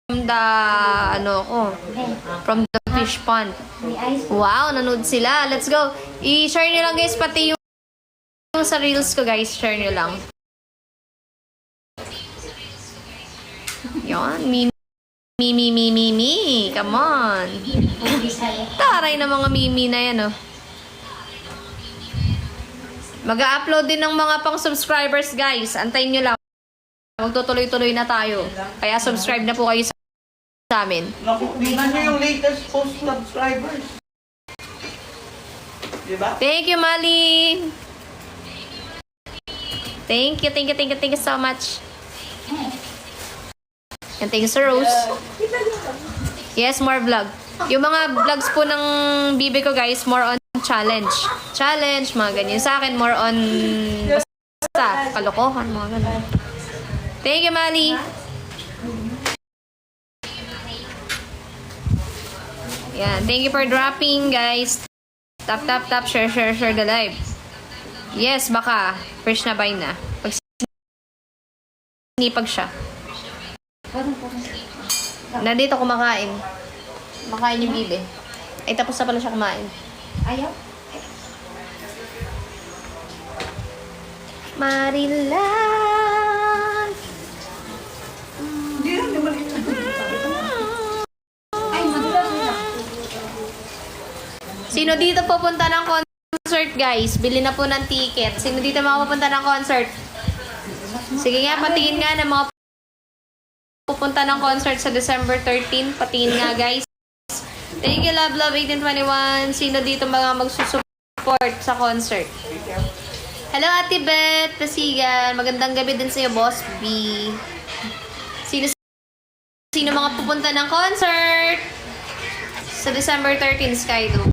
the, from the fish pond. Wow, nanood sila. Let's go. I-share nyo lang guys, pati yung sa reels ko guys. Share nyo lang. Yan, Mimi. Come on. Taray na mga Mimi na yan, oh. Mag-a-upload din ng mga pang-subscribers, guys. Antayin nyo lang. Magtutuloy-tuloy na tayo. Kaya subscribe na po kayo sa amin. Tingnan nyo yung latest post subscribers. Diba? Thank you, Mali. Thank you so much. And thank you, Sir Rose. Yes, more vlog. Yung mga vlogs po ng bibi ko, guys, more on challenge. Challenge, mga ganyan. Sa akin, more on basta kalokohan, mga ganyan. Thank you, Mali. Yeah, thank you for dropping, guys. Tap, share the live. Yes, baka. Fresh na buy na. Pag sinipag siya. Nandito kumakain. Makain yung bibi. Ay, tapos na pala siya kumain. Ayaw? Marilan. Hindi lang, di maliit. Ay, magulang nila. Sino dito pupunta ng concert, guys? Bili na po ng ticket. Sino dito makapupunta ng concert? Sige nga, patingin nga ng mga pupunta ng concert sa December 13. Patingin nga, guys. Thank you, Love 1821. Sino dito mga magsusupport sa concert? Hello, Ate Beth Pasigan. Magandang gabi din sa'yo, Boss B. Sino mga pupunta ng concert sa December 13, Skydo?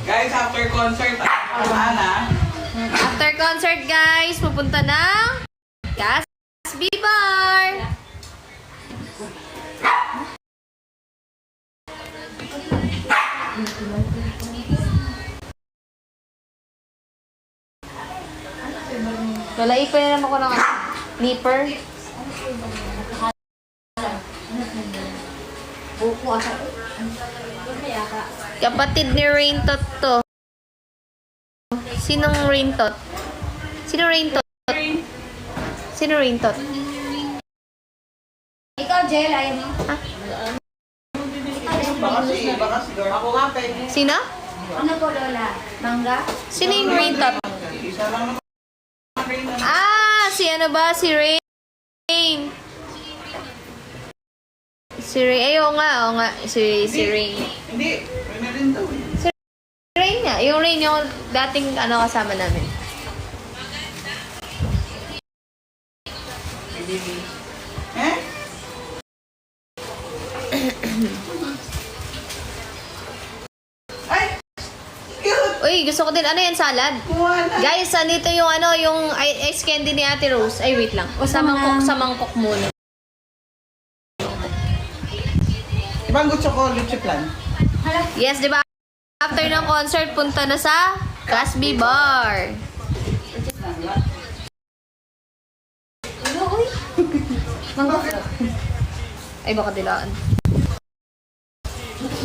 Guys, after concert, After concert, guys, pupunta ng Casby Bar. Lalaipan na naman ko ng nipper. Kapatid ni Raintot to. Sinong Raintot? Sino Raintot? Sino Raintot? Ikaw, Jel, ayaw mo? Ha? baka si girl. Ako nga, pwede. Sino? Ano po, Lola? Mangga? Sino yung Raintot? Isa lang naman. Ah! Si ano ba? Si Rain. Si Rain. Ay, oo nga. Si Rain. Hindi, pwede rin daw. Si Rain nga. Yung Rain, yung dating kasama namin. Eh? Ay! Cute! Uy, gusto ko din. Ano yan? Salad? Wala. Guys, andito yung yung ice candy ni Ate Rose. Ay, wait lang. Sa mangkok muna. Ibang gusto ko, luchi plan. Yes, di ba? After ng concert, punta na sa Casby Bar. Ano, uy? Mangga. Ay, baka dilaan.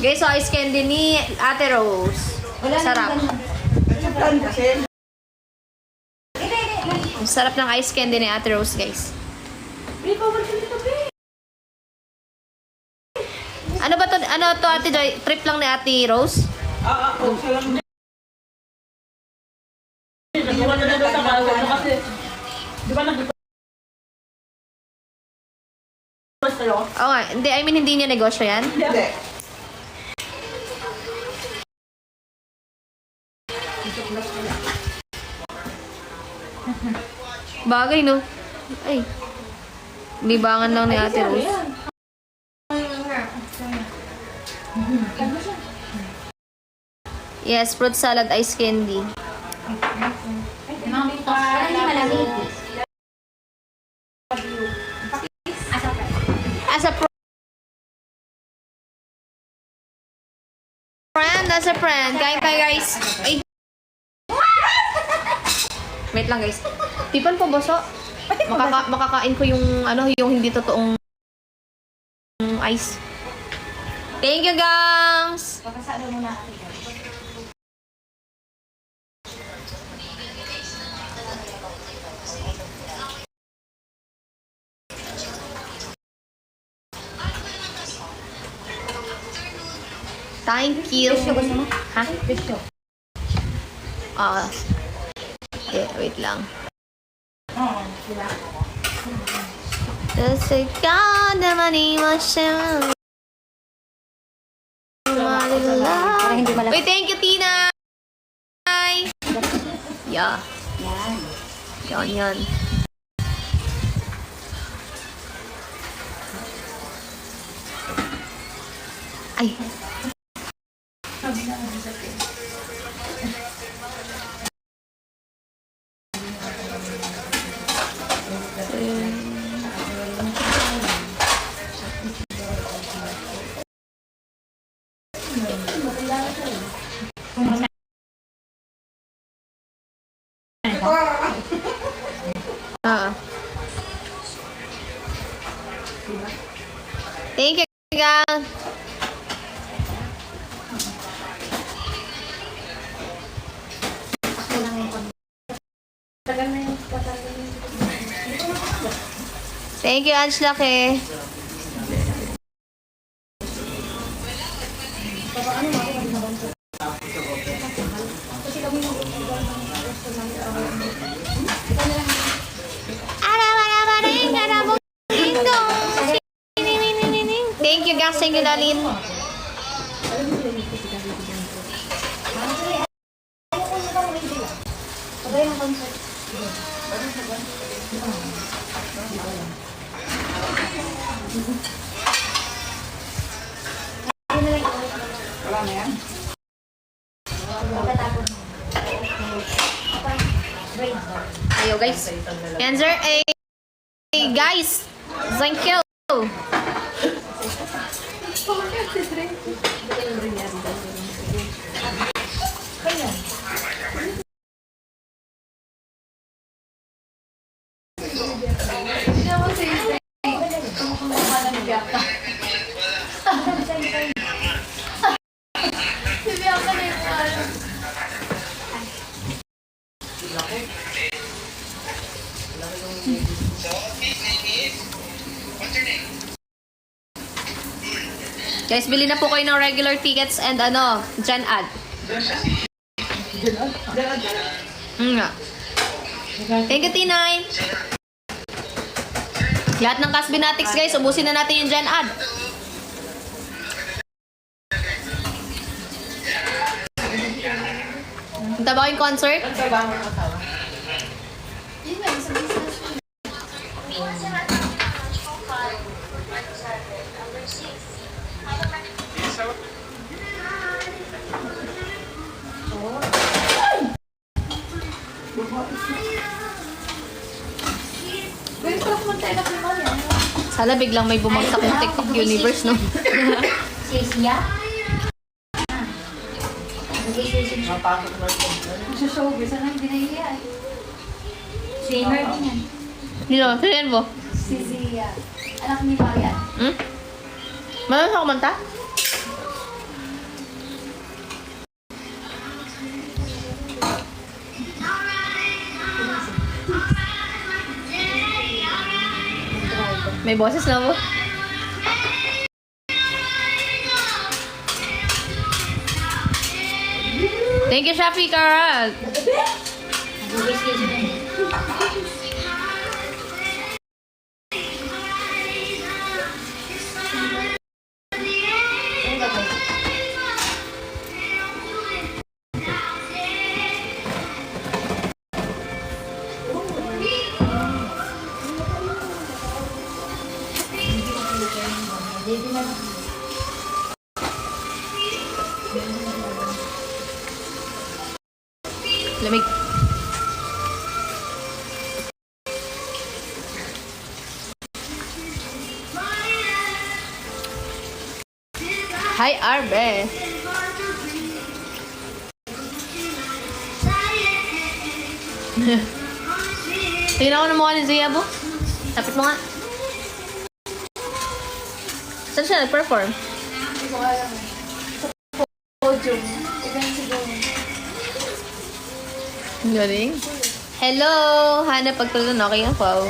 Guys, so ice candy ni Ate Rose. Wala Sarap. Luchi plan kasi. Ang sarap ng ice candy ni Ate Rose, guys. Ano ba to? Ano to, Ate Joy? Trip lang ni Ate Rose? Siya lang. Oo nga. Hindi, I mean, hindi niya negosyo yan. Hindi. Bagay, no? Ay. Libangan lang ni Ate Rose. Yes, fruit salad, ice candy. Ano ni malamig? As a friend, kain tayo, guys. Ay. Wait lang, guys. Tipan po, boso. makakain ko yung ano, yung hindi totoong ice. Thank you, gangs! Pakasado mo na. Thank you. Presyo gusto mo? Ha? Presyo. Wait lang. Oo, diba? Kasi ka naman imasya. Para hindi malaki. Wait, thank you, Tina! Yeah. Yan. Yan. Ay. Thank you, guys. Thank you, Angela, ke. Thank you, guys. Thank you, Lalin. Sabay ng concert. Wala na yan. Ayo, guys. Answer A. Guys, thank you. Guys, bili na po kayo ng regular tickets and ano, Gen Ad. Nga. Thank you, T9. Lahat ng Casbinatics, guys, ubusin na natin yung Gen Ad. Punta ba kayong concert? Sana biglang may bumagsak ng TikTok universe, no? Sia? Mapasok na ito. Showbiz, ano hindi nahiya eh. Singer din yan. Nino, sino mo? Si Zia. Anak ni Marian. Hmm? Marunong ka kumanta? May boses na mo. Thank you, Shafi Karat. Lamig. Hi, Arbe. Tingnan ko na mukha ni Zia, bo. Tapit mo nga. Saan siya nag-perform? Hindi ko alam eh. Sa podium. Event siguro. Galing. Hello! Hana, pagtulon, okay ang po.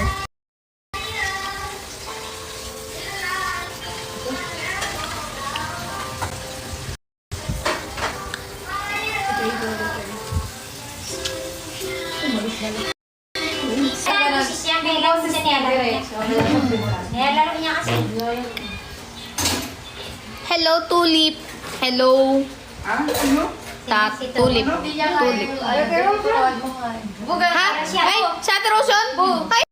Boses niya, boses niya. Nilalaro niya kasi. Hello, Tulip. Hello. Sino? Tulip. Hindi niya kaya. Tulip. Pero mo nga. Buga. Ha? Ay, si Ate Rose yun? Ay,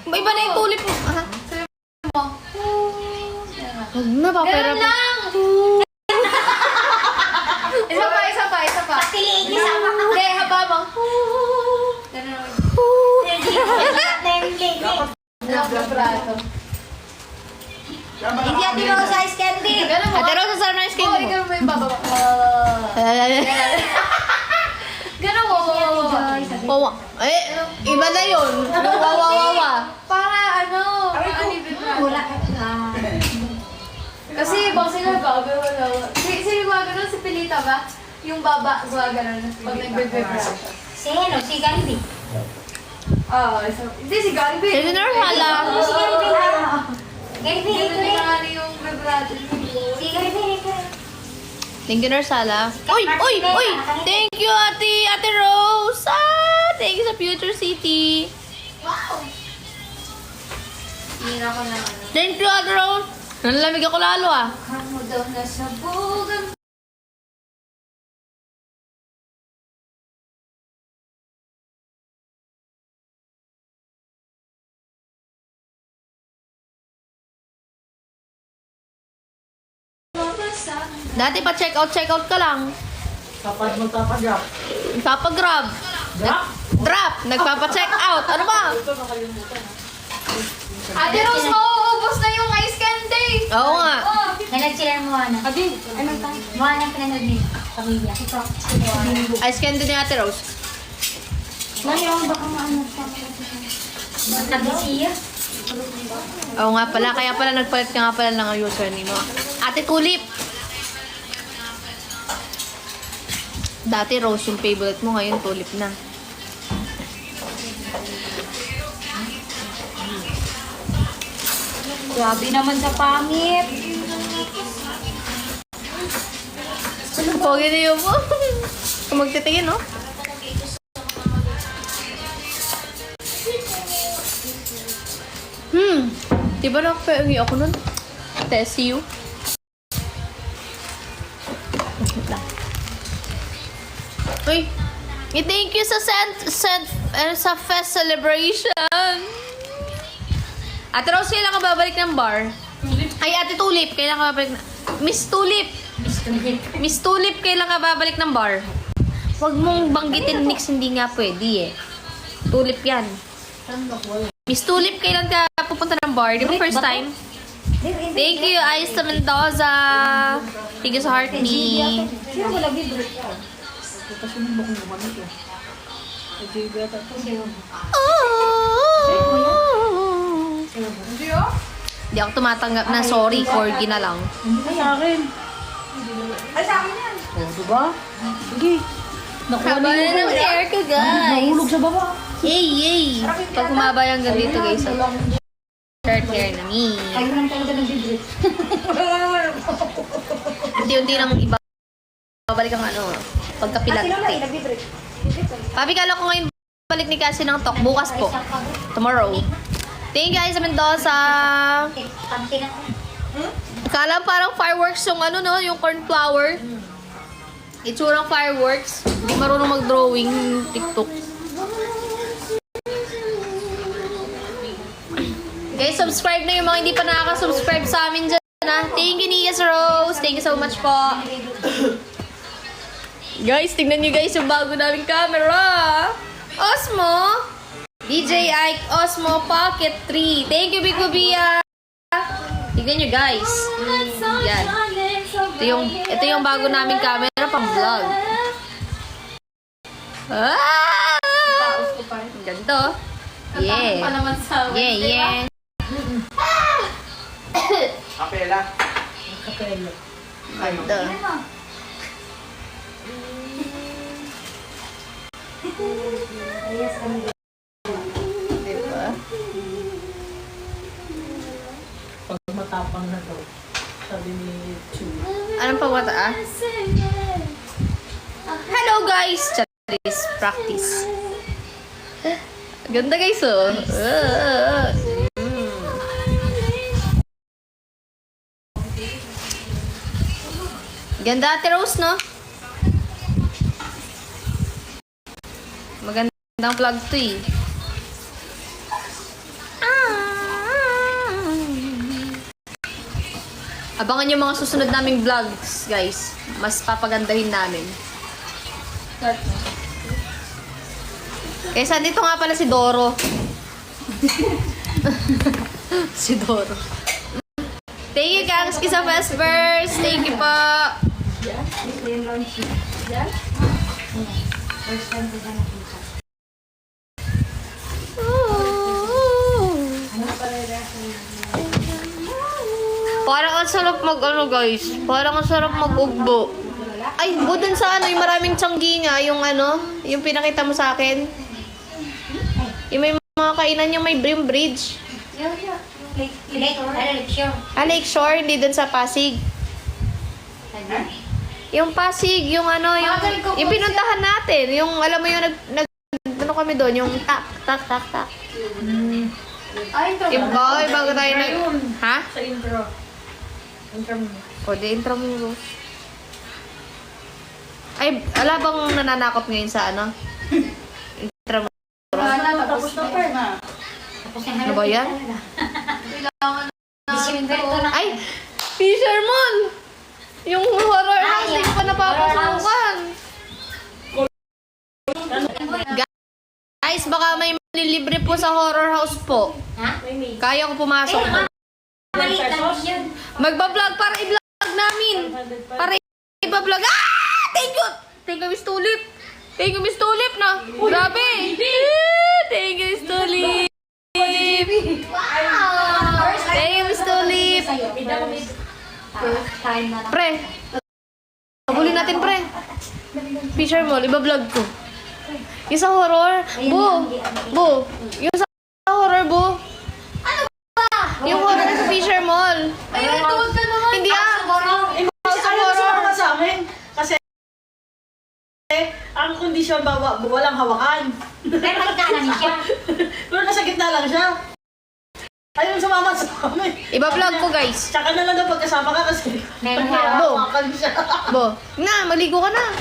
iba na yung Tulip. Ha? Huwag na, papera pa. Isa pa. Piliin niya sa mga Hindi, haba mo. Brato. Hindi natin ako sa ice candy. Ganun mo. Ate Rose, saan na yung skin mo? Ganun mo yung baba. Ganun mo. Wawa. Eh, iba na yun. Wawa. Para ano? Wala. Kasi ibang sila bago wala. Sino ba ganun? Si Pilita ba? Yung baba, gano'n. Pag nag-vibrate. Sino? Si Galibi. Hindi si Galibi. Sige na, hala. Si Galibi. Galibi, Ganun rin. na nga yung vibrato. Si Galibi, rin. Thank you, Narsala. Uy! Thank you, Ate Rose. Thank you sa Future City. Hindi na ako na ano. Thank you, Ate Rose. Nalamig ako lalo Kamo daw na sa bugan. Dati pa check out ka lang. Kapag magpapagrap. Nagpapagrab. Grab? Drop. Nagpapa-check out. Ano ba? Ate Rose, mauubos na yung ice candy. Oo nga. Nanood sila ng Moana. Anong pa? Moana ang pinanood ni Pamilya. Ice candy ni Ate Rose. Ngayon, baka maano pa. Nag-siya? Oo nga pala. Kaya pala nagpalit ka nga pala ng username mo. Ate Tulip. Dati Rose yung favorite mo. Ngayon Tulip na. Grabe naman sa pangit. Pogi na yun mo. Kung magtitingin, no? Di ba nakapaingi ako nun? Test you. Uy! Thank you sa sa fest celebration. Ate Rose, kailan ka babalik ng bar? Ay, Ate Tulip, kailan ka babalik na... Miss Tulip! Miss Tulip, kailan ka babalik ng bar? Huwag mong banggitin Nix, hindi nga pwede eh. Tulip yan. Miss Tulip, kailan ka pupunta ng bar? Di ba first time? Thank you, Ice Mendoza. Thank you sa heart me. Sino wala bibro? Pasunin mo kung gumamit eh. Ay, beta to. Hindi oh. Hindi ako tumatanggap na sorry, corgi na lang. Hindi ka sa akin. Ay, sa akin yan. O, diba? Sige. Nakuha Haba niyo na ng yun. hair ko, guys. Nahulog sa baba. Yay! Pag humaba yung ganito, guys. Short hair na me. Ayaw lang talaga ng bibro. Unti-unti lang iba. Babalik ang ano, pagkapilat. Nag-bibro. Papi, kala ko ngayon balik ni Cassie ng talk. Bukas po. Tomorrow. Thank you, guys, sa Mendoza. Panty na. Kala parang fireworks yung ano, no? Yung cornflower. Itsurang fireworks. Hindi marunong mag-drawing TikTok. Guys, subscribe na yung mga hindi pa nakaka-subscribe sa amin dyan, ha? Thank you, Nias Rose. Thank you so much po. Guys, tingnan nyo guys yung bago naming camera. Osmo. DJI Osmo Pocket 3. Thank you, Big Bobia. Tingnan nyo guys. Yan. Ito yung bago naming camera pang vlog. Ah! Ganito. Yeah. Pa naman sa Yeah, yeah. Kapela. Kapela. Ganda. Ayos kami. Diba? Pag matapang na to, sabi ni Chu. Anong pagwata ah? Hello guys! Charis, practice. Ganda guys oh. Ganda Ate Rose no? Magandang vlog to eh. Abangan yung mga susunod naming vlogs, guys. Mas papagandahin namin. Kaysa dito nga pala si Doro. Si Doro. Thank you, Kangs Kisa Vespers. Thank you po. Ito yung launch. First time ko siya nakita. Parang ang sarap mag ano guys. Parang ang sarap mag-ugbo. Ay, dun sa ano, yung maraming tiyanggi nga, yung ano, yung pinakita mo sa akin. Yung may mga kainan yung may Brim Bridge. Lakeshore, hindi dun sa Pasig. Yung Pasig, yung ano, yung pinuntahan natin. Yung, alam mo yung ano kami doon, yung tak. Ay, ito. Yung boy, bago tayo na, ha? Sa intro. Intro mo. O, di intro mo, Rose. Ay, ala bang nananakot ngayon sa ano? Intro mo. Tapos na pa na. Tapos na Ano ba yan? Kailangan namin Disinfecto na. Ay! Fisherman! Yung horror house, hindi ko pa napapasukan. Guys, baka may malilibre po sa horror house po. Ha? Kaya ko pumasok. Maliit lang yun. Magbablog para i-vlog namin. Para i-vlog. Ah! Thank you! Thank you, Miss Tulip. Thank you, Miss Tulip na. Grabe! Thank you, Miss Tulip. Thank you, Miss Tulip. First time na lang. Pre, habulin natin, pre. Fisher Mall, iba-vlog ko. Yung sa horror, Bu, yung sa horror, Bu. Ano ba? Yung horror sa Fisher Mall. Ayun, tuwag ka naman. Hindi ah. Kasi ayaw sumama sa amin. Kasi ang kondisyon walang hawakan. Pero magkita namin siya. Pero nasa gitna lang siya. Ayaw sumama sa amin. Iba-vlog ko, guys. Tsaka na lang daw pagkasama ka kasi Meron pag nga. hawakan siya. Bu, na, maligo ka na.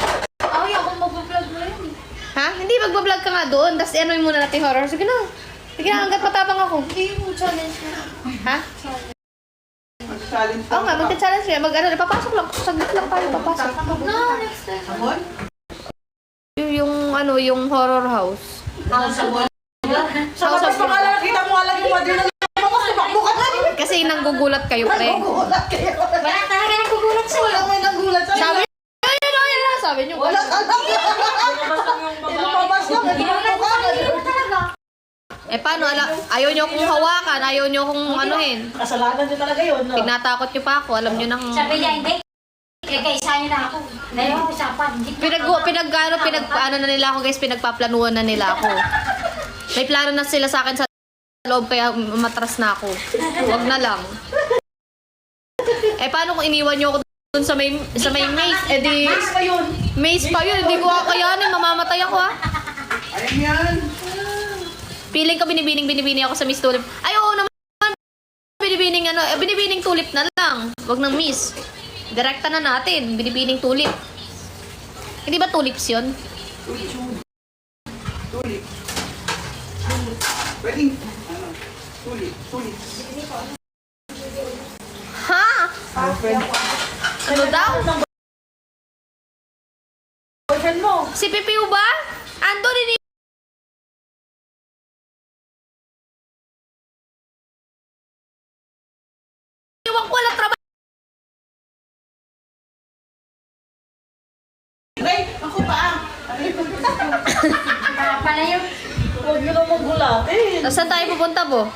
Ay, ako mag-vlog na yun. Ha? Hindi, magbablog ka nga doon. Tapos ano muna natin horror. Sige na. Sige na, hanggat matapang ako. Hindi mo challenge na. Ha? Mag-challenge Oo nga, magka-challenge nga. Mag-ano, papasok lang. Saglit lang tayo, papasok. No, next time. Sabon? Yung ano, yung horror house. Sabon? Sa labas pa nga lang, nakita mo nga lang yung mother na lumabas, tumakbo ka na. Kasi nanggugulat kayo, pre. Nagugulat kayo. Wala talaga nang gugulat sa'yo. Walang may nagulat sa'yo. Sabi niyo, yun lang. Sabi niyo. Wala ka lang. Lumabas lang, nagugulat ka. Eh, paano? Ayaw niyo kong hawakan. Ayaw niyo kong anuhin. Kasalanan din talaga yun, no? Tinatakot niyo pa ako. Alam niyo nang... Sabi niya, hindi. Kaya niyo na ako. Dahil ako usapan. Ano na nila ako, guys. Pinagpaplanuhan na nila ako. May plano na sila sa akin sa loob, kaya matras na ako. Huwag na lang. Eh, paano kung iniwan niyo ako dun sa may maze? Eh, di... Mas pa yun. Maze pa yun. Hindi ko kakayanin. Mamamatay ako, ha? Ayan yan. Feeling ko binibining ako sa Miss Tulip. Ay, oo naman. Binibining tulip na lang. Wag nang Miss. Direkta na natin. Binibining tulip. Hindi ba tulips yun? Tulip. Pwedeng, ano, tulip. Ha? Ano daw? Boyfriend mo. Si Pipiu ba? Ando din iwan ko walang trabaho. Ay, ako pa. Pala yun. Huwag nyo naman gulatin. Saan tayo pupunta, Bo?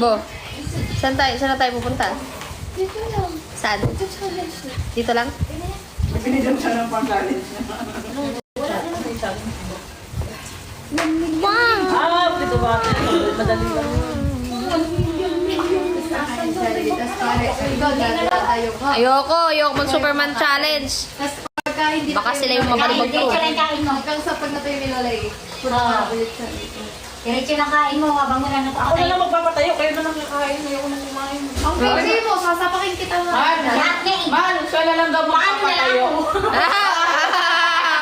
Bo, saan na tayo pupunta? Dito lang. Saan? Ito challenge na. Dito lang? Pinidam siya ng pang-challenge niya. Ah, pito ba? Madali lang. Ikaw, dito na tayo ka. Ayoko mag-Superman challenge. Tapos pagka hindi Baka sila yung mabalibag ko. Diretso lang kain mo. Hanggang sa pag na tayo nilalay. Punta na ulit sa dito. Diretso lang kain mo habang wala na Ako na lang magpapatayo, kayo na lang kakain. Ayoko nang kumain. Ang pwede mo, sasapakin kita mo. Lahat na eh. Man, siya na lang daw magpapatayo.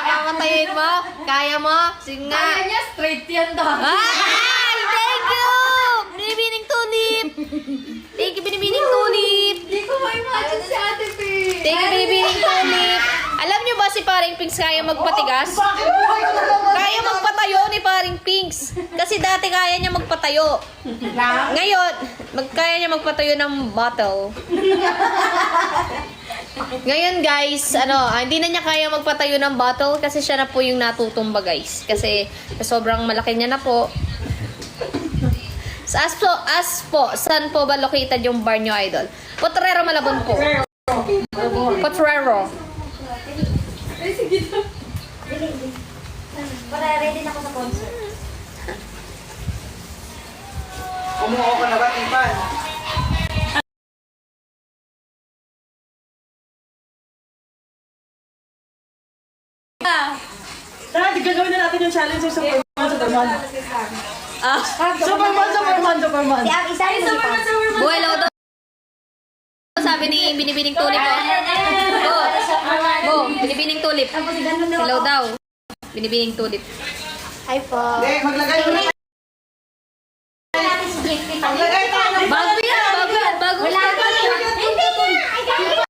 Kakatayin mo? Kaya mo? Sige nga. Kaya niya, straight yan daw. Ay! Thank you! Binibining tulip! Thank you, binibining tulip! Hindi ko ma-imagine si Ate P. Thank you, binibining tulip! Alam niyo ba si Paring Pinks kaya magpatigas? Bakit buhay ko na lang? Kaya magpatayo ni Paring Pinks. Kasi dati kaya niya magpatayo. Ngayon, kaya niya magpatayo ng bottle. Ngayon guys, hindi na niya kaya magpatayo ng bottle kasi siya na po yung natutumba guys. Kasi sobrang malaki niya na po. As po, saan po ba located yung bar niyo, idol? Potrero Malabon po. Potrero. Ay, sige daw. Para ready na ako sa concert. Umuho ka na ba, Tipan? Tara, gagawin na natin yung challenge sa Superman. Superman. Si Ab, isa rin mo si Pam. Buhay lang daw. Sabi ni Binibining Tulip po. Bo, Binibining Tulip. Tapos ganun daw Hello ako. daw. Binibining Tulip. Hi po. Hindi, maglagay ko na. Natin si Jeffrey. Maglagay tayo. Bago yan. Wala pa yun. Hindi na. Ay, dami pa.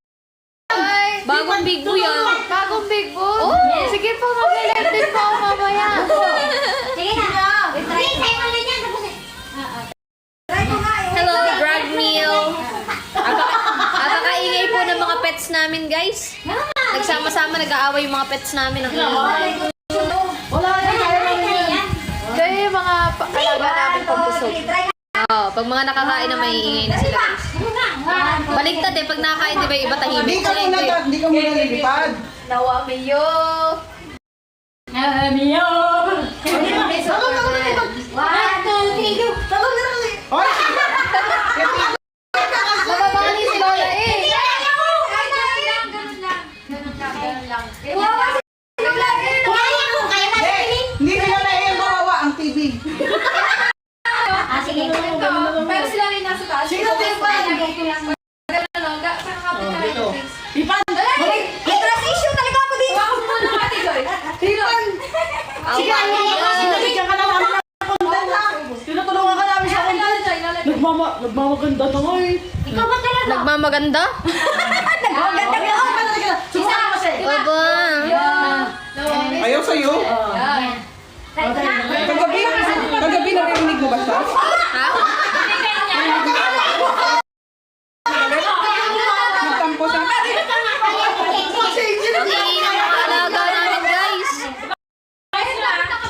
Hi. Bagong big boy yan. Bagong big boss? Oh. Sige po, mag-live din po ako mamaya. Sige na. Try tayo mo na yan. Tapos try ko nga eh. Hello, drag meal. Kakaingay po ng mga pets namin, guys. Nagsama-sama, nag-aaway yung mga pets namin. Ang ingay. Wala na tayo lang yan. Kaya yung mga alaga namin pagpusog. Pag mga nakakain na may ingay na sila, guys. Baliktad eh, pag nakakain, di ba iba tahimik? Sila hindi. Hindi ka muna lilipad. Nawa Mayo. One, two, three, go. Hoy! Nababali si Lola eh. Hindi nila na yung bawawa ang TV. Sige. Pero sila rin nasa taas. Sino din ba? Ganun lang. Kakapit ka rin. dito. Ipan! Transition talaga ako dito. Bakit mo na Ate Joy? Tipan! Sinabigyan ka na namin ng content ha! Tinutulungan ka namin sa content! Nagmamaganda na nga eh! Ikaw ba talaga? Nagmamaganda? Nagmamaganda ka. Subukan mo kasi! Aba. Ayaw sa'yo. Try ko na. Kagabi narinig mo ba siya? Ha? Magtampo siya. Ang iingay ng mga alaga namin, guys.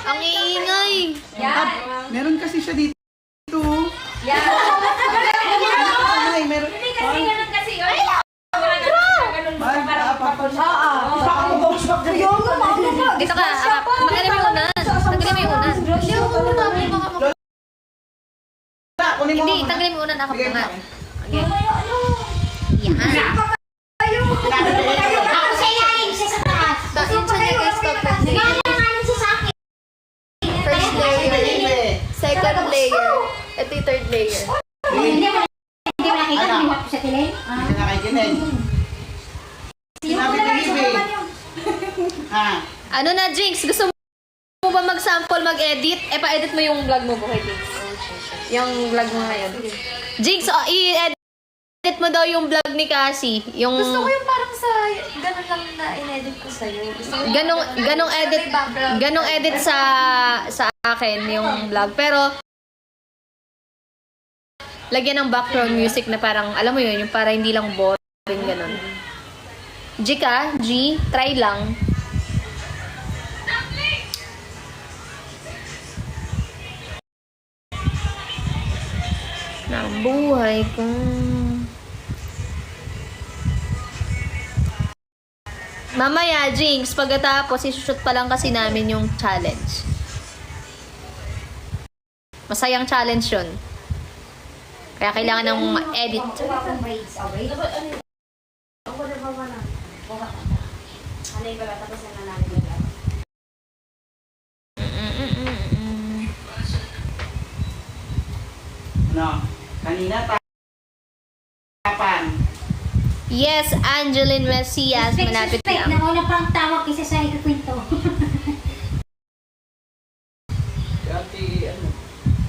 Ang iingay. Meron kasi siya dito. Ay, meron. Kasi ganun kasi yun. Ay, Baka mag-box back na yun! Dito ka. Magaling mo yung unan. Tanggalin mo yung unan. Kunin mo. Hindi, tanggalin mo yung unan. Ako Bigay pa mo nga. akin. Okay. Yan. Ako sa ilalim, siya sa taas. Yun siya niya guys, kapag Ngalanganin siya sa akin. first layer, second layer, ito yung third layer. Hindi mo nakita, hindi mo sa tele. Hindi na kay Kinel. Sinabi ni Bibi. Ano na, Jinx? Gusto mo ba mag-sample, mag-edit? Pa-edit mo yung vlog mo, okay, Jinx? Yung vlog mo ngayon. Jinx, i-edit mo daw yung vlog ni Cassie. Yung... Gusto ko yung parang sa, ganun lang na in-edit ko sa'yo. Gusto ko ganong edit sa akin yung vlog. Pero lagyan ng background music na parang, alam mo yun, yung para hindi lang boring, ganon. G ka? G? Try lang. ng buhay ko. Mamaya, Jinx, pagkatapos, isushoot pa lang kasi namin yung challenge. Masayang challenge yun. Kaya kailangan ng edit. Wala akong braids. Oh, braids. Ano yung pala? Tapos na namin yung lahat. No. Kanina tapan. Yes, Angeline Mesias, malapit Suspect lang. na una pang tawag kaysa sa ikakwento.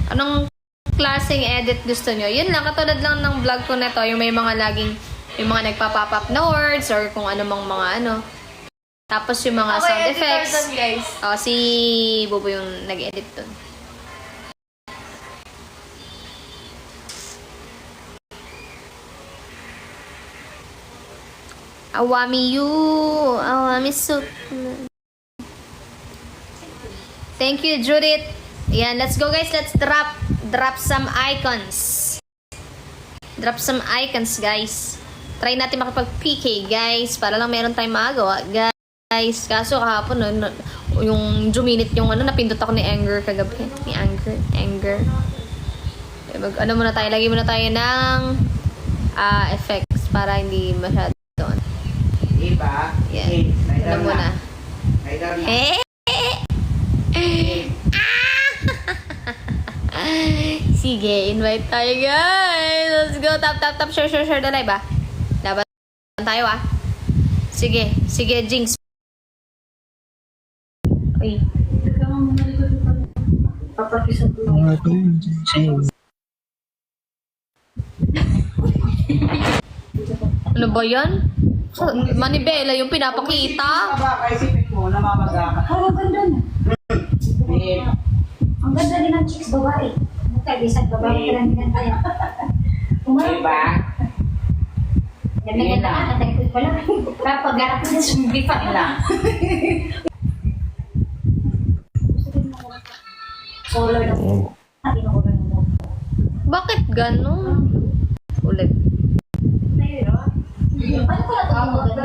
Anong klaseng edit gusto nyo? Yun lang, katulad lang ng vlog ko na to, yung may mga laging, yung mga nagpa-pop up na words, or kung ano mang mga ano. Tapos yung mga Ako sound yung editor effects. dun, guys. Oh, si Bobo yung nag-edit dun. Awami you, awami soup. Thank you, Judith. Yan, let's go guys. Let's drop some icons. Drop some icons, guys. Try natin makipag-PK, guys. Para lang meron tayong magawa, guys. Kaso kahapon, yung juminit yung ano, napindot ako ni Anger kagabi. Ni Anger. Ano muna tayo, lagi muna tayo ng effects para hindi masyado. Iba. Yan. Ano muna. Sige, invite tayo guys. Let's go. Tap, share the live Laban tayo Sige, Jinx. Ay. Ano ba yan? Manibela yung pinapakita. Isipin mo, namamaga ka. Ang ganda na. Eh, Ang ganda din ng chicks babae. Kaya isang babae karamihan tayo. Diba? Ganda na. Natagpod pa lang. Kapag garap na sumbi pa lang. Solo na po. Sabi na ko na mo. Bakit ganun? Ulit. Paano ko na ito maganda?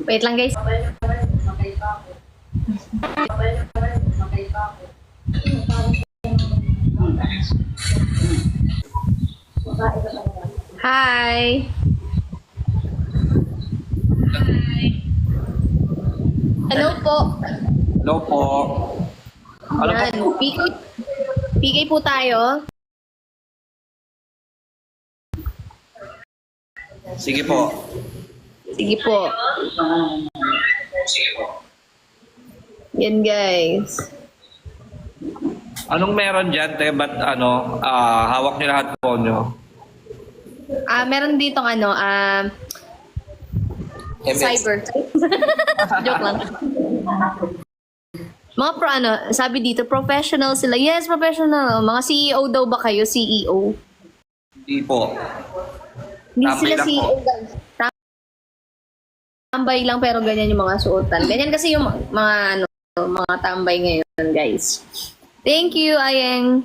Wait lang guys. Hi. Hello po. Hello po. Ano po? Yan. PK po tayo. Sige po. Sige po. Yan guys. Anong meron dyan, te? Ba't hawak niyo lahat po nyo? Meron ditong cyber. Joke lang. Mga sabi dito, professional sila. Yes, professional. Mga CEO daw ba kayo? CEO? Hindi po. Hindi Tambay sila lang CEO. po. Tambay lang pero ganyan yung mga suotan. Ganyan kasi yung mga mga tambay ngayon, guys. Thank you, Ayeng.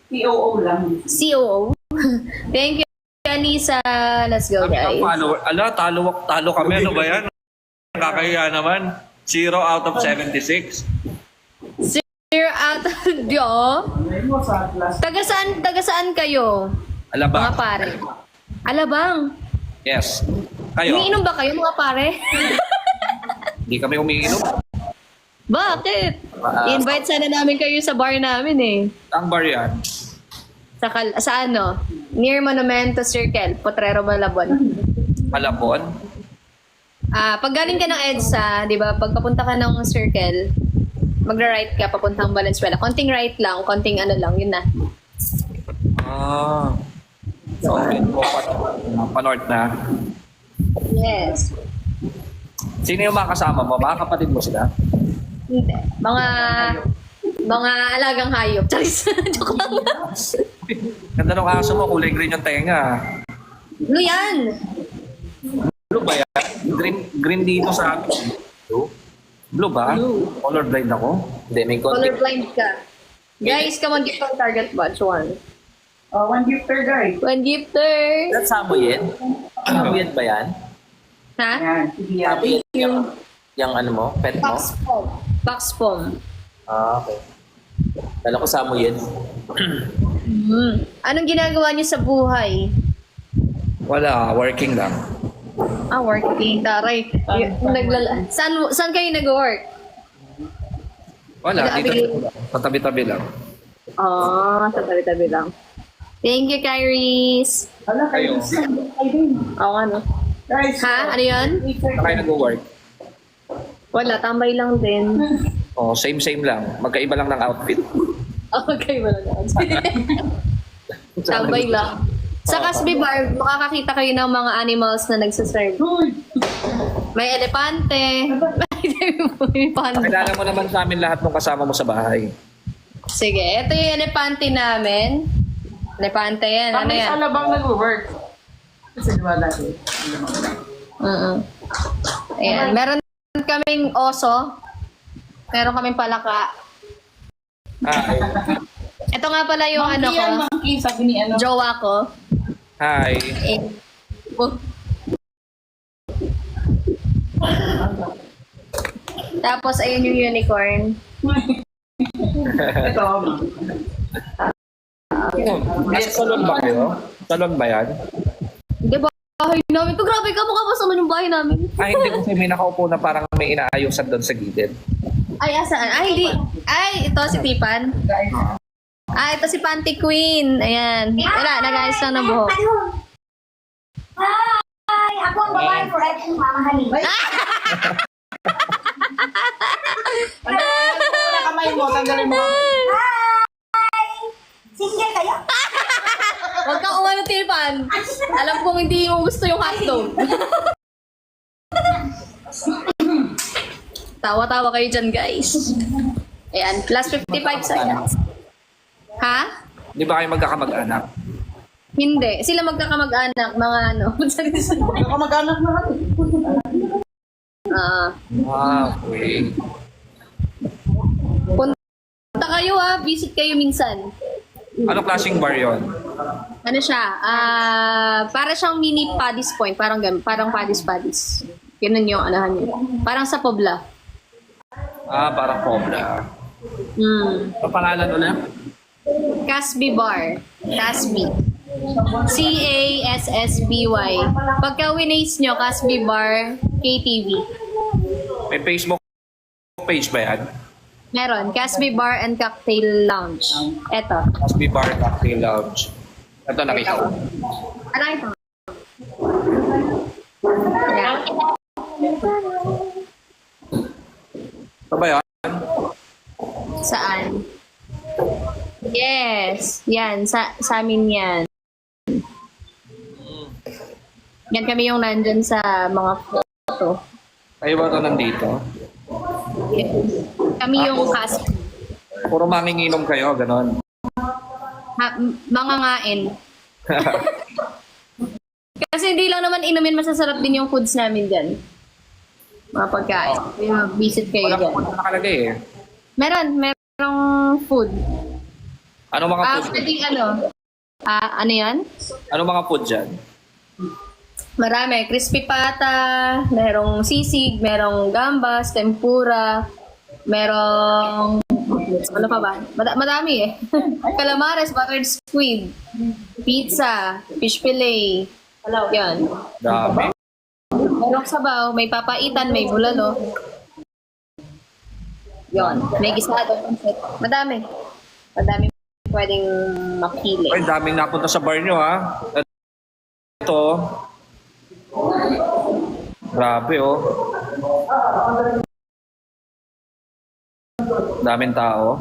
POO lang. COO. Thank you, Anissa. Let's go, Kami ang guys. follower. Talo kami. Ano ba yan? Nakakahiya naman. 0 out of 76. 0 out of Ano mo sa class? Taga saan kayo? Mga Alabang. pare. Alabang. Yes. Kayo? Umiinom ba kayo, mga pare? Hindi kami umiinom. Bakit? I-invite sana namin kayo sa bar namin eh. Ang bar yan. Sa ano? Near Monumento Circle, Potrero, Malabon. Malabon. Pag galing ka ng EDSA, di ba, pag papunta ka ng circle, magra-right ka papuntang Valenzuela. Konting right lang, konting ano lang, yun na. So, pa-north na. Yes. Sino yung mga kasama mo? Mga kapatid mo sila? Hindi. Mga alagang hayop. Charis. Joke lang. Ganda ng aso mo, kulay green yung tenga. Ano yan? Blue ba yan? Green dito sa akin. Blue ba? Colorblind ako? Hindi, may konti. Colorblind ka. Guys, come on, get our target batch 1. One gifter, guys. One gifter. That's Samoyed? Samoyed ba yan? Ha? Ayan, sige yan. Samoyed yung ano mo? Pet mo? Box pom. Box pom. Okay. Kala ko Samoyed. Anong ginagawa niyo sa buhay? Wala, working lang. Working. Taray. Saan kayo nag-work? Wala, dito Nag-abigay. sa tabi-tabi lang. Sa tabi-tabi lang. Thank you, Kyries. Hala, kayo. Oo, ano? Guys, Ha? Ano yun? Saan kayo nag-work? Wala, tambay lang din. Oh, same lang. Magkaiba lang ng outfit. Okay, wala na. Tambay lang. Sa Casby Bar, makakakita kayo ng mga animals na nagsaserve. May elepante. May panda. Pakilala mo naman sa amin lahat ng kasama mo sa bahay. Sige, ito yung elepante namin. Elepante yan. Ano kami yan? sa Alabang nag-work. Kasi diba natin? Ayan. Meron kaming oso. Meron kaming palaka. Hi. Ito nga pala yung ano ko. Monkey, sabi ni ano. Jowa ko. Hi. Eh, oh. Tapos, ayun yung unicorn. Ito. Nasa salon ba kayo? Salon ba yan? Hindi ba? Bahay namin. Ito, grabe ka. Mukha ba sa yung bahay namin? Ay, hindi kasi may nakaupo na parang may inaayusan doon sa gilid. Ay, asaan? Ay, hindi. Ay, ito si Tipan. Ito si Panty Queen. Ayan. Wala, nag-ayos lang ng buhok. Hi! Ako ang babae forever yung mamahalin. Tanggalin kamay mo, tanggalin mo. Single kayo? Huwag kang umano, Tipan. Alam kong hindi mo gusto yung hotdog. Tawa-tawa kayo dyan, guys. Ayan, plus 55 seconds. Ha? Di ba kayo magkakamag-anak? Hindi. Sila magkakamag-anak, mga ano. Baka mag-anak na natin. Okay. Punta kayo visit kayo minsan. Anong klaseng bar yun? Ano siya? Para siyang mini Paddy's Point. Parang ganun. Parang Paddy's. Ganun yung anahan niyo. Parang sa Pobla. Parang Pobla. Ang pangalan ulit? Casby Bar. Casby. CASSBY. Pagka winace nyo, Casby Bar KTV. May Facebook page ba yan? Meron. Casby Bar and Cocktail Lounge. Eto. Casby Bar Cocktail Lounge. Ito nakita ko. Ano ito? Ayan. Ito ba yan? Saan? Yes. Yan. Sa amin yan. Yan kami yung nandyan sa mga photo. Kayo ba ito nandito? Yes. Kami yung cast. Puro manginginom kayo, ganon. Mga ngain. Kasi hindi lang naman inumin, masasarap din yung foods namin dyan. Mga pagkain. May visit kayo Wala dyan. ko nakalagay eh. Merong food. Ano mga food? Pwedeng ano? Ano yan? Ano mga food dyan? Marami. Crispy pata, merong sisig, merong gambas, tempura, merong... Ano pa ba? Madami eh. Calamares, buttered squid, pizza, fish fillet. Yan. Dami. Merong sabaw, may papaitan, may bulalo. Yon, may gisado. Madami. Madami pwedeng makili. Ay, daming napunta sa bar nyo ha. Ito. Grabe oh. Daming tao.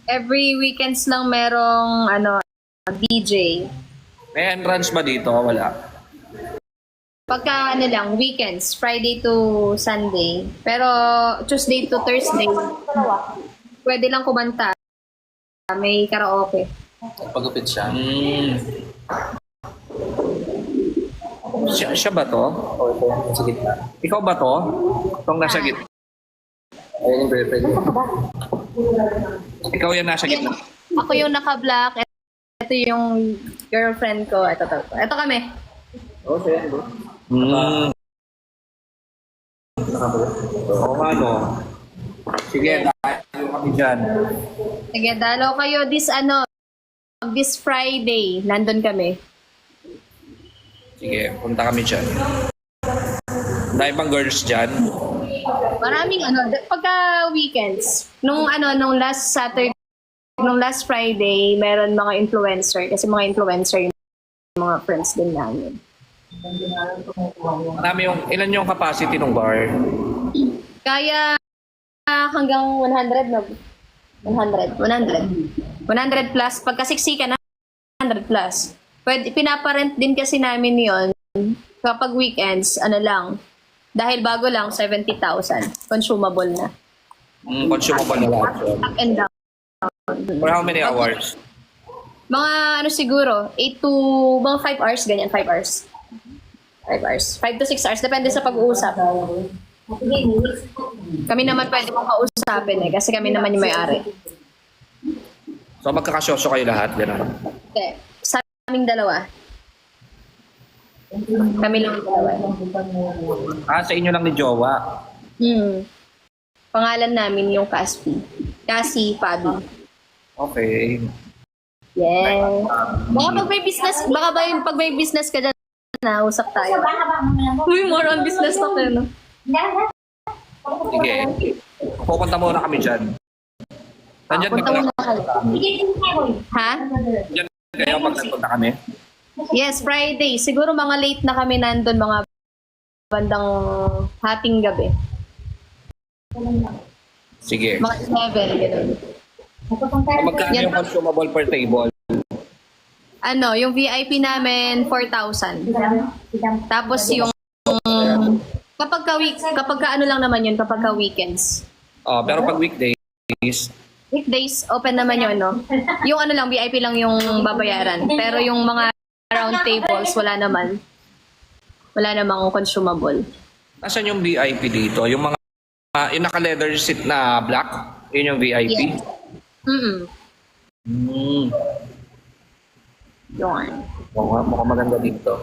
Every weekends lang merong DJ. May entrance ba dito? Wala. Pagka lang, weekends, Friday to Sunday. Pero Tuesday to Thursday, pwede lang kumanta. May karaoke. Pagupit siya. Siya ba to? O, ito yung sa gitna. Ikaw ba to? Itong nasa gitna. Ayun yung girlfriend niya. Ikaw yan nasa gitna. Ako yung naka-black, Ito yung girlfriend ko. Ito kami. Oo nga, no. Sige, tayo kami dyan. Sige, dalaw kayo this Friday. Nandun kami. Sige, punta kami dyan. Dahil pang girls dyan. Maraming pagka weekends, nung last Saturday, nung last Friday, meron mga influencer. Kasi mga influencer yung mga friends din namin. Ilan yung capacity ng bar? Kaya hanggang 100 na. 100 plus. Pagka siksikan na, 100 plus. Pwede, pinaparent din kasi namin yon kapag weekends, lang. Dahil bago lang, 70,000. Consumable na. Consumable na lahat. Up and down. For how many hours? Mga siguro, 8 to, mga 5 hours, ganyan, 5 hours. 5 hours. 5 to 6 hours, depende sa pag-uusap. Kami naman pwede mong kausapin kasi kami naman yung may-ari. So magkakasyoso kayo lahat, gano'n? Okay. Sa aming dalawa. Kami lang yung dalawa. Sa inyo lang ni Jowa. Pangalan namin yung Caspi. Cassie Fabi. Okay. Yeah. Baka pag may business ka dyan, usap tayo. Uy, more on business talk na, no? Sige. Pupunta muna kami dyan. Nandyan Punta muna kayo. Ha? Nandyan kayo pag nagpunta kami? Yes, Friday. Siguro mga late na kami nandun, mga bandang hating gabi. Sige. Mga 11, gano'n. Magkano yung consumable per table? Yung VIP namin, 4,000. Tapos yung kapag ka weekends. Pero pag weekdays, Open naman yun, no? Yung VIP lang yung babayaran. Pero yung mga round tables, wala naman. Wala namang consumable. nasan yung VIP dito? Yung mga yung naka-leather seat na black? Yun yung VIP? Yes. Yun. Mukhang maganda dito.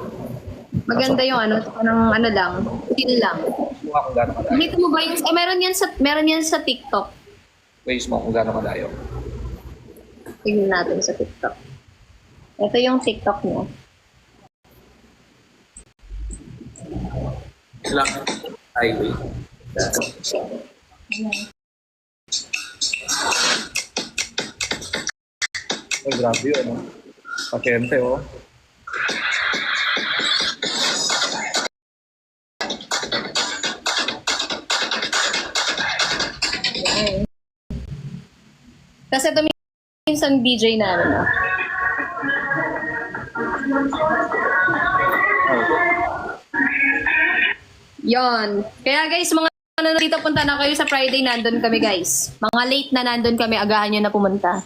Maganda yung lang, chill lang. Mukha kung gano'n kadayo. Nakita mo ba yun? Meron yan sa TikTok. Waste mo kung gano'n kadayo. Tingnan natin sa TikTok. Ito yung TikTok niya. Lang highway. Ay, grabe yun. Pasyente, oh. Kasi ito minsan DJ na Yon. Kaya guys, mga dito punta na kayo sa Friday, nandun kami guys. Mga late na nandun kami, agahan nyo na pumunta.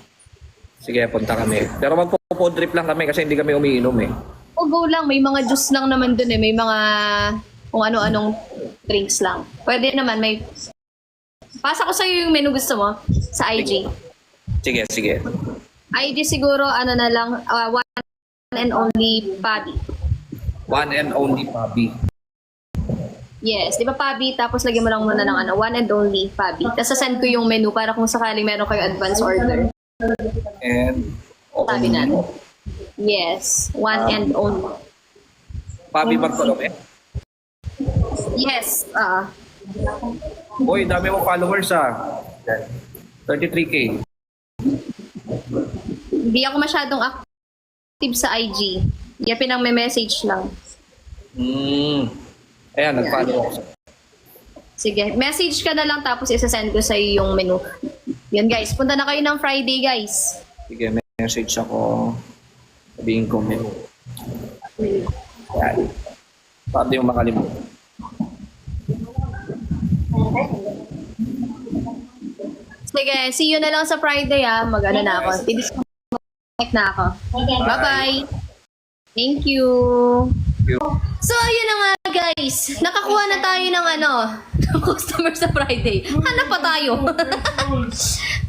Sige, punta kami. Pero magpo-food trip lang kami kasi hindi kami umiinom eh. O go lang, may mga juice lang naman dun eh. May mga kung ano-anong drinks lang. Pwede naman, may... Pasa ko sa'yo yung menu gusto mo sa IG. Sige, sige. IG siguro, na lang, one and only Pabi. One and only Pabi. Yes, di ba Pabi? Tapos lagyan mo lang muna ng one and only Pabi. Tapos sasend ko yung menu para kung sakaling meron kayo advance order. And Pabi natin. Yes, one and only. Pabi Bartolome. Yes, Boy, dami mo followers ah. 33K. Hindi ako masyadong active sa IG. Yapin ang may message lang. Ayan, nag-follow ako. Sige, message ka na lang tapos isasend ko sa iyo yung menu. Yan guys, punta na kayo ng Friday guys. Sige, message ako. Sabihin ko menu. Ayan. Paano yung makalimutan? Sige, see you na lang sa Friday Mag-ano na ako. Disconnect na ako. Bye-bye. Thank you. So, ayun na nga guys. Nakakuha na tayo ng ng customer sa Friday. Hanap pa tayo.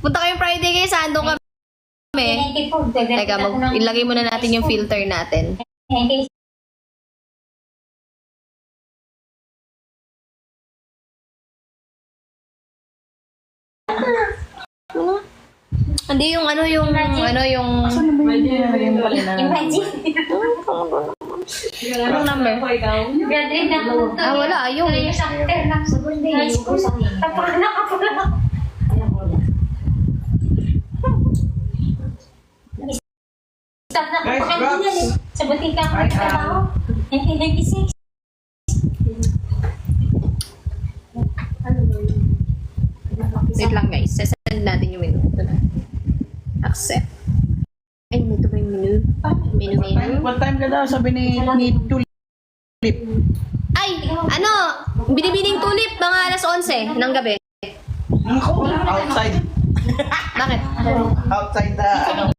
Punta kayong Friday guys. Andong kami. kami. Teka, ilagay muna natin yung filter natin. Hindi yung yung anong number? Ah, wala, yung Sa butika ko trabaho. 1996. wait lang guys, sasend natin yung menu. Ito na. Accept. Ay, ito ba yung menu? Menu. One time ka daw, sabi ni Tulip. Ay, binibining tulip, mga alas 11 ng gabi. Outside. Bakit? Outside the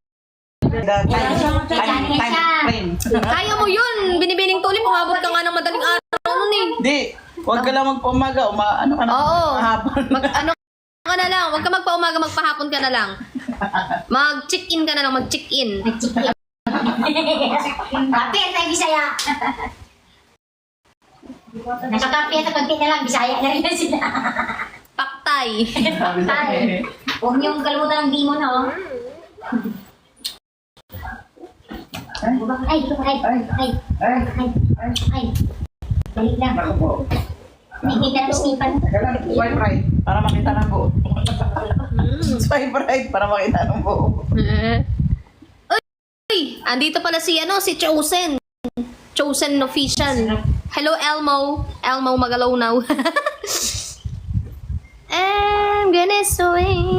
time frame. Kaya mo yun! Binibining tulip, umabot ka nga ng madaling araw nun eh. Hindi. Huwag ka lang magpaumaga. Ano ka na? Oo. Mahapon. Ka na lang, huwag ka magpaumaga, magpahapon ka na lang. Mag-check-in ka na lang, mag-check-in. Kape na Bisaya. Nakakape at konti na lang, Bisaya na rin sila. Paktay. Huwag niyong kalimutan ng bimo, no? Ay. Balik lang. Ako po. Hindi na sipan. Swipe right para makita ng buo. Swipe right para makita ng buo. Uy, andito pala si Chosen. Chosen official. Hello, Elmo. Elmo, magalaw now. I'm gonna swing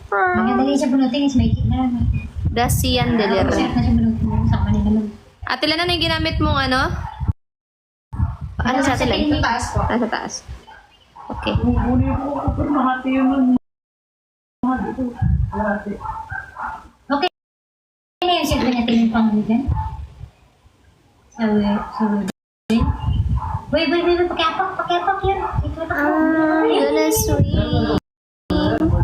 from Magandali siya bunutin is may kick na lang. the chandelier. Masarap na siya bunutin. Sama na naman. Ate Lana, ano yung ginamit mong Ano sa atin? Sa taas po. Sa taas. Okay. Bumuli po ako pero mahati yun nun. Mahati. Okay. Ano yung siyempre natin yung panguligan? Boy, pakiapak yun. I'm gonna swing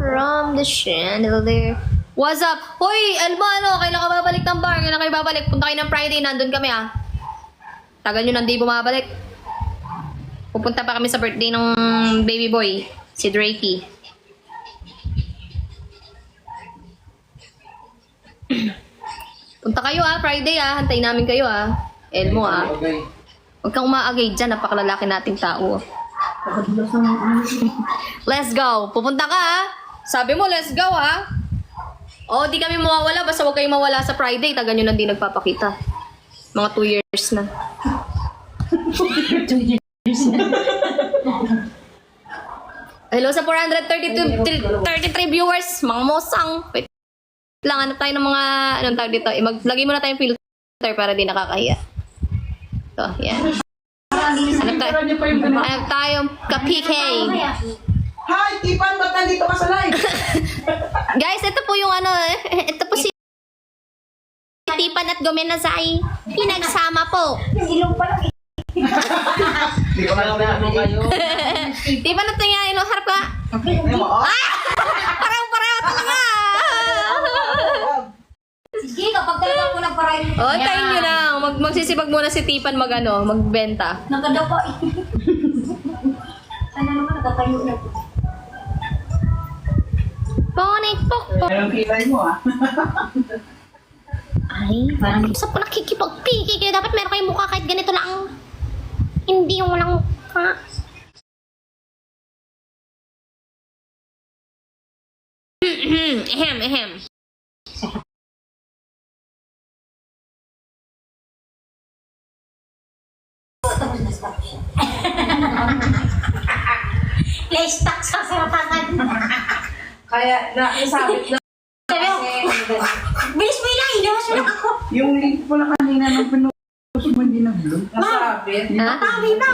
from the chandelier. What's up? Hoy, Elmo, kailan ka babalik ng bar? Kailan kayo babalik? Punta kayo ng Friday, nandun kami Tagal nyo nang di bumabalik. Pupunta pa kami sa birthday ng baby boy, si Drakey. Punta kayo Friday Hantayin namin kayo Elmo Okay. Huwag kang umaagay dyan, napakalalaki nating tao. Let's go. Pupunta ka Sabi mo, let's go O, di kami mawawala, basta huwag kayong mawala sa Friday. Tagal nyo nang di nagpapakita. Mga 2 years na. Hello sa 433 viewers. Mga mosang. Wait lang, hanap tayo ng mga, anong tawag dito? Maglagay muna tayong filter para di nakakahiya. Ito, yan. Hanap tayong ka-PK. Hi, Tipan! Ba't nandito ka sa live? Guys, ito po yung ito po si Tipan at Gomenazai. Pinagsama po. Ilong pa lang. Hindi ko na lang kayo. Tipan at nangyari, harap ka. Parang-pareho talaga. Sige, kapag talaga ko ng paray. Tayo nyo lang. Magsisibag muna si Tipan magbenta. Nakadapa Sana naman nakatayo na. Ponik pok. Anong kilay mo Ay, parang sa po nakikipag-piki kayo. Dapat meron kayong mukha kahit ganito lang. Hindi yung walang mukha. Ehem. Na-stuck sa sarapangan. Kaya, naisabit na. Sabi ko, bilis mo na, inuwas mo na ako. Yung link ko na kanina nung pinupost mo hindi nag-vlog. Nasabit. Tami na.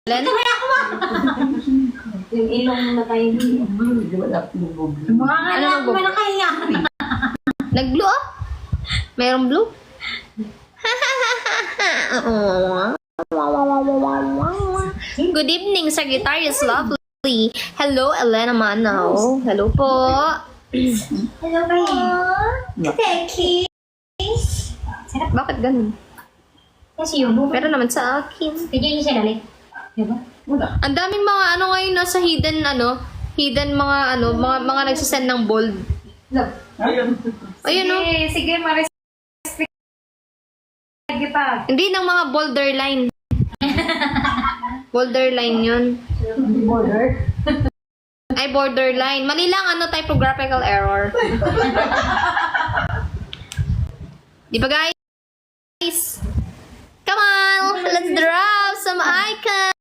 Len? Ito kaya ako Yung ilong na tayo dito. Mga Ano anak mag- mo na kaya. Nag-blue Merong blue? Good evening, Sagittarius Lovely. Hello, Elena Manaw. Hello po. Hello, kayo. Thank you. Bakit ganun? Kasi yung buko. Pero naman sa akin. Pwede niyo siya lalit. Diba? Wala. Ang daming mga ngayon nasa hidden mga nagsisend ng bold. Ayun. Ayun o. Sige, ma-respect kita. Hindi ng mga borderline. Borderline yun. Border. Ay, borderline. Mali lang, typographical error. Di ba, guys? Come on! Let's draw some icons!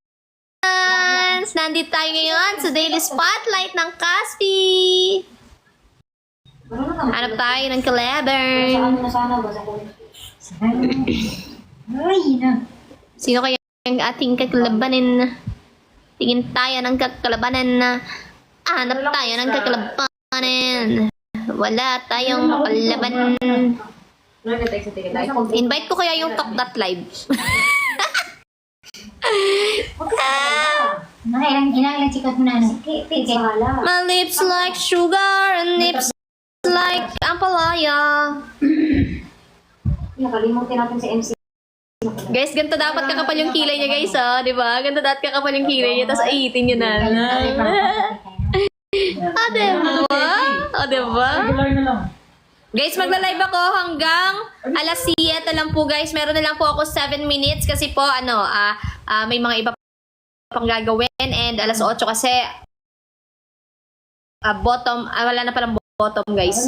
Nandito tayo ngayon sa Daily Spotlight ng Caspi. Hanap tayo ng Calaburn. Ay, na. Sino kaya ang ating kakalabanin? Tingin tayo ng kakalabanin. Hanap tayo ng kakalabanin. Wala tayong makalaban. Invite ko kaya yung Talk.Live. Ilang sikat mo na ano? Sige. My lips like sugar and lips like ampalaya. Nakalimutin natin si MC. Guys, ganito dapat kakapal yung kilay niya, guys, di ba? Ganito dapat kakapal yung kilay niya, tapos aitin niyo na. Diba? Regular na lang. Guys, magla-live ako hanggang alas 7 lang po, guys. Meron na lang po ako 7 minutes kasi po, may mga iba pang gagawin and alas 8 kasi wala na palang bottom, guys.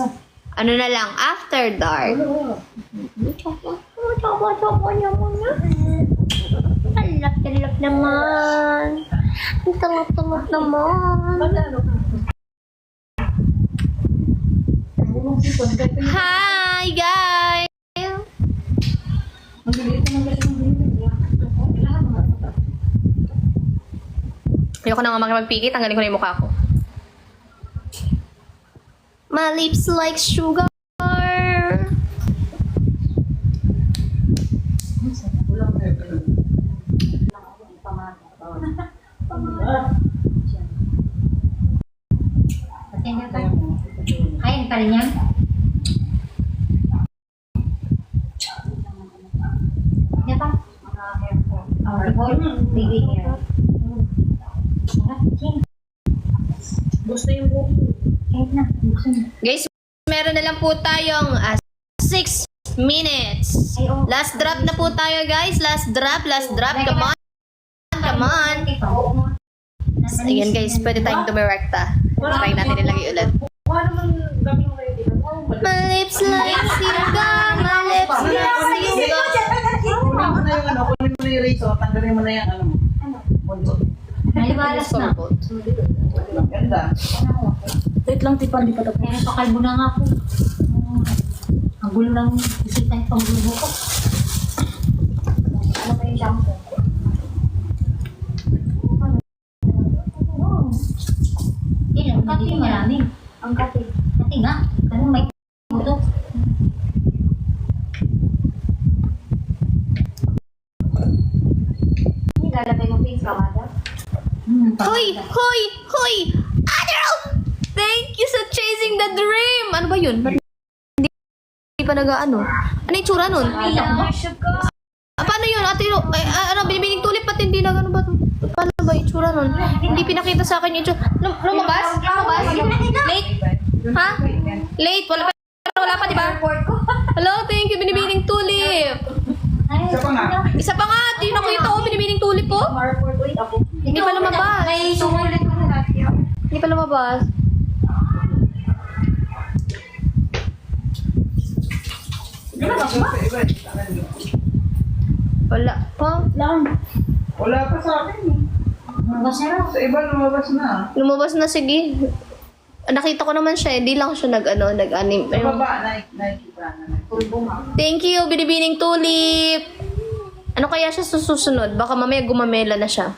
Ano na lang, after dark. Ang lap naman. Ang talap naman. Hi, guys! Ayoko na nga makipagpikit. Tanggalin ko na yung mukha ko. My lips like sugar. Kaya pa rin yan? Hindi pa? Baby hair. Gusto yung buko. Kahit na. Guys, meron na lang po tayong 6 minutes. Last drop na po tayo, guys. Last drop. Come on. Ayan, guys. Pwede tayong dumirekta. Try natin ilagay ulit. My lips like sugar. My lips like sugar. Kunin mo na yung kunin mo na yung razor, tanggalin mo na yung buntot. Naliwalas na. Ganda. Wait lang, Tipan, di pa tapos. Kaya pakalbo na nga po. Ang gulo lang isip na itong gulo ko. Ano ba yung shampoo? Yan, ang kati marami. Ang kati. Kati nga. Ano may buto? Hindi lalagay mo face kamada. Hoy! Adel! Thank you sa chasing the dream! Ano ba yun? Ba't hindi pa nag-ano? Ano yung tsura nun? Paano yun? Binibining tulip ba't hindi nag-ano ba? Paano ba yung tsura nun? Hindi pinakita sa akin yung tsura. Lumabas? Late? Ha? Late? Wala pa, di ba? Hello, thank you, binibining tulip. Isa pa nga. Isa pa nga, di nakita ko, binibining tulip ko. Hindi pa lumabas. Hindi pa lumabas. Wala pa. Wala pa sa akin. Sa iba lumabas na. Lumabas na, sige. Nakita ko naman siya, hindi lang siya nag-anim. Sa baba, nakikita na. Thank you, binibining tulip. Ano kaya siya susunod? Baka mamaya gumamela na siya.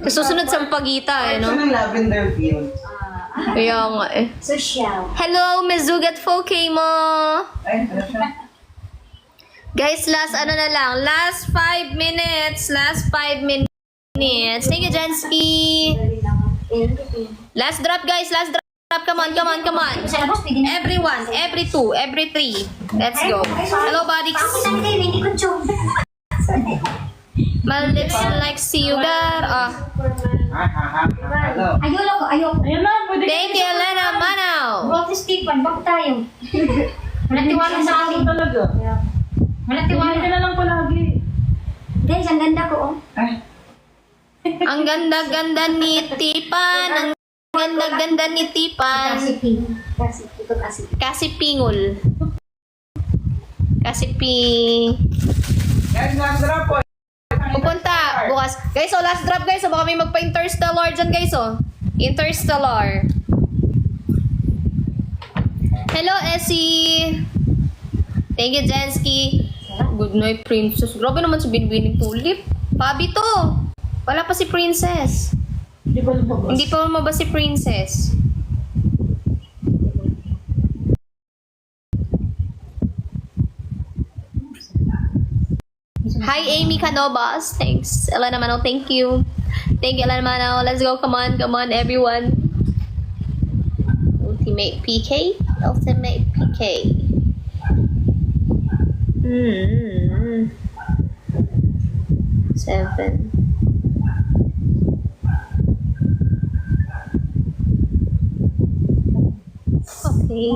Susunod sa pagita, Ito no? ng lavender field. Kaya nga eh. Social. Hello, Mezugat Fokemo! Ay, ano siya? Guys, last 5 minutes. Thank you, Jensky. Last drop, guys. Last drop. Come on, come on, come on. Sa labas, pwede na. Everyone, every two, every three. Let's go. Hello, buddies. Ako sabi kayo, hindi ko chum. My lips like sugar. Ayoko. Ayun na, pwede Thank you, Elena Manaw. Bro, Stephen, bakit tayo? Walang tiwala sa akin. talaga. Walang Tiwala tiwala. ka na lang palagi. Guys, ang ganda ko, oh. Ang ganda-ganda ni Tipan. Ang ganda-ganda ni Tipan. Kasi pingol. Kasi pupunta bukas. Guys, so last drop guys. So baka may magpa-Interstellar dyan guys, oh. Interstellar. Hello, Essie. Thank you, Jensky. Good night, Princess. Grabe naman si Binbining Tulip. Pabi to. Wala pa si Princess. Hindi ba lumabas? Hindi pa lumabas si Princess. Hi, Amy Canovas. Thanks. Elena Mano, thank you. Thank you, Elena Mano. Let's go. Come on, everyone. Ultimate PK. Ultimate PK. Seven. Okay.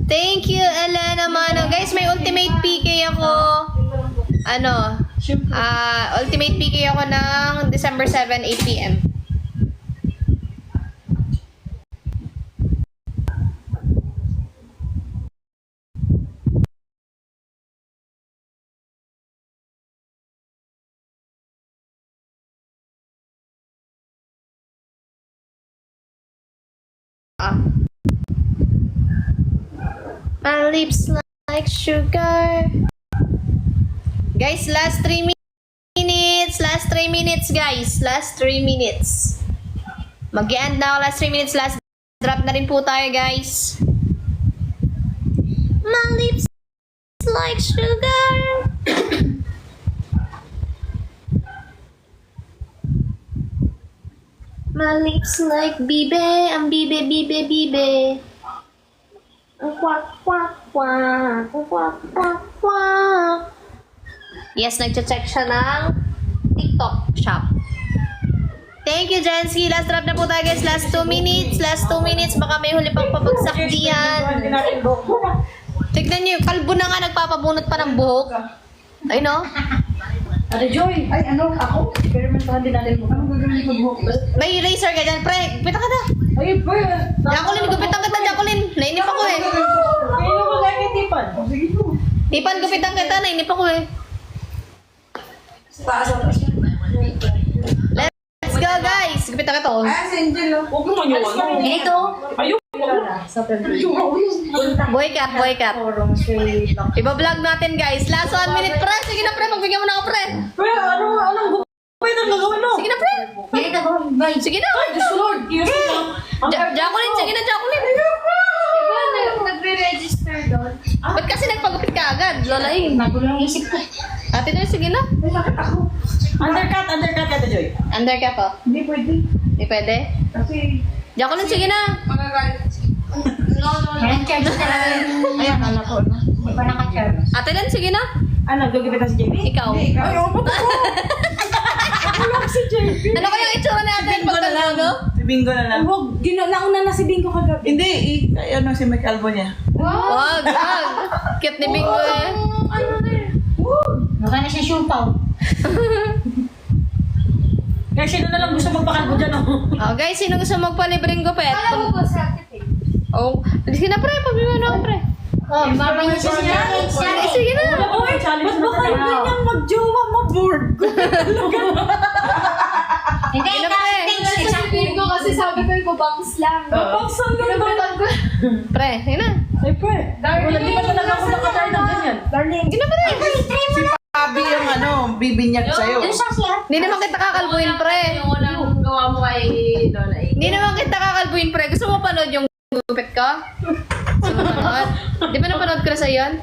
Thank you, Elena Mano. Guys, may ultimate PK ako. Ultimate PK ako ng December 7, 8 p.m. My lips like sugar. Guys, last 3 minutes. Last 3 minutes, guys. Last 3 minutes. Mag-end na ako. Last 3 minutes. Last drop na rin po tayo, guys. My lips like sugar. My lips like bibe. Ang bibe. Quack, quack, quack, quack, quack, quack. Yes, nag-check siya ng TikTok shop. Thank you, Jensky. Last drop na po tayo, guys. Last 2 minutes. Last 2 minutes. Baka may huli pang pabagsak diyan. Tignan niyo, kalbo na nga nagpapabunot pa ng buhok. Ay, no? Ate Joy, ako? Experimentahan din natin mo. Anong gagawin ko buhok? May eraser ka dyan, pre. Pita ka na. Ay, pre. Jacqueline, gupitan kita, Jacqueline. Nainip ako eh. Kaya mo ba kay Tipan? Sige po. Tipan, gupitan kita. Nainip ako eh. Let's go, guys. Gupitan kita. Huwag naman yung ano. Ito. Ayun. Boycott. Iba-vlog natin, guys. Last 1 minute, pre. Sige na, pre. Magbigyan mo na ako, pre. Pre, anong gupit ang gagawin mo? Sige na, pre. Ito ko, guys. Sige na. Ay, Diyos ko, Lord. Jacqueline, sige na, Jacqueline. Nagre-register doon. Ba't kasi nagpagupit ka agad? Lolain. Magulo ang isip ko. Ate na, sige na. Undercut, Ate Joy. Under ka po. Hindi pwede. Hindi pwede? Kasi... Jacqueline, sige na. Walang charge talaga. Ay, akala ko. Hindi pa naka-charge. Ate Len, sige na. Ano, gagawin si JB? Ikaw. Ay, oo, ba't ako? Ako lang si JB. Ano kaya yung itsura natin pag ano? Si Bingo na lang. Huwag, nauna na si Bingo kagabi. Hindi, ano si Mike Albo niya. Wag. Cute ni Bingo eh. Mukha na siya siupaw. Kaya sino na lang gusto magpakalbo dyan, oh? Oh, guys, sino gusto magpalibreng gupit? Alam mo ba sa akin eh? Oh, sige na, pre. Pabili na ako, pre. Oh, mama niya siya Eh, sige na. Oy, ba't ba kayo ganyan mag-jowa, ma-board? Hindi, Sige na, pre. stage. Sabihin ko kasi sabi ko yung bangs lang. Mapangsan ka na ba? Pinupitan ko. Pre, sige na. Ay, pre. Wala, di ba talaga ako nakatry ng ganyan? Darling. Sige na, pre. Sabi yung bibinyag sa'yo. Yung sa siya. Hindi naman kita kakalbuin, pre. Yung unang gawa mo kay Lola eh. Hindi naman kita kakalbuin, pre. Gusto mo panood yung gupit ko? Gusto mo panood? Di ba napanood ko na sa iyon?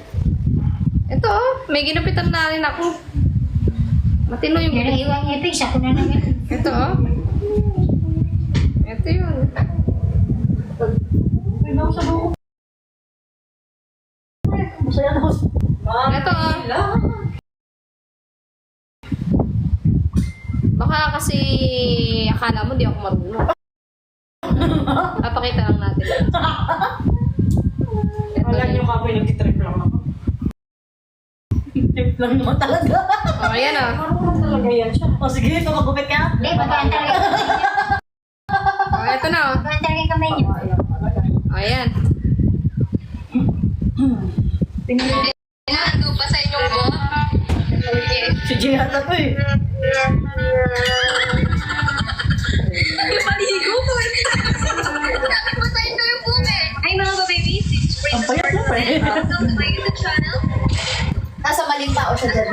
Ito, oh. May ginupitan na rin ako. Matino yung Yung gupit. iwang ipig, siya ko na naman. Ito, oh. Ito yun. Masaya na ako. Ito Baka kasi akala mo di ako marunong. Papakita lang natin. Wala niyo kapoy, nag-trip lang ako. Trip lang naman talaga. Oh, ayan o. Marunong talaga yan siya. O sige, ito magupit ka. Hindi, mag-aantay. Oh, ito na o. Mag-aantay kamay niyo. Oh, ayan. Tingnan pa sa inyong buhok. Okay. Si Jay ata to eh. Maligo ko. Pasayin ko yung buhok eh. Ay, mga babies. Ang payat mo pa eh. Welcome to my YouTube channel. Nasa maling tao siya dyan.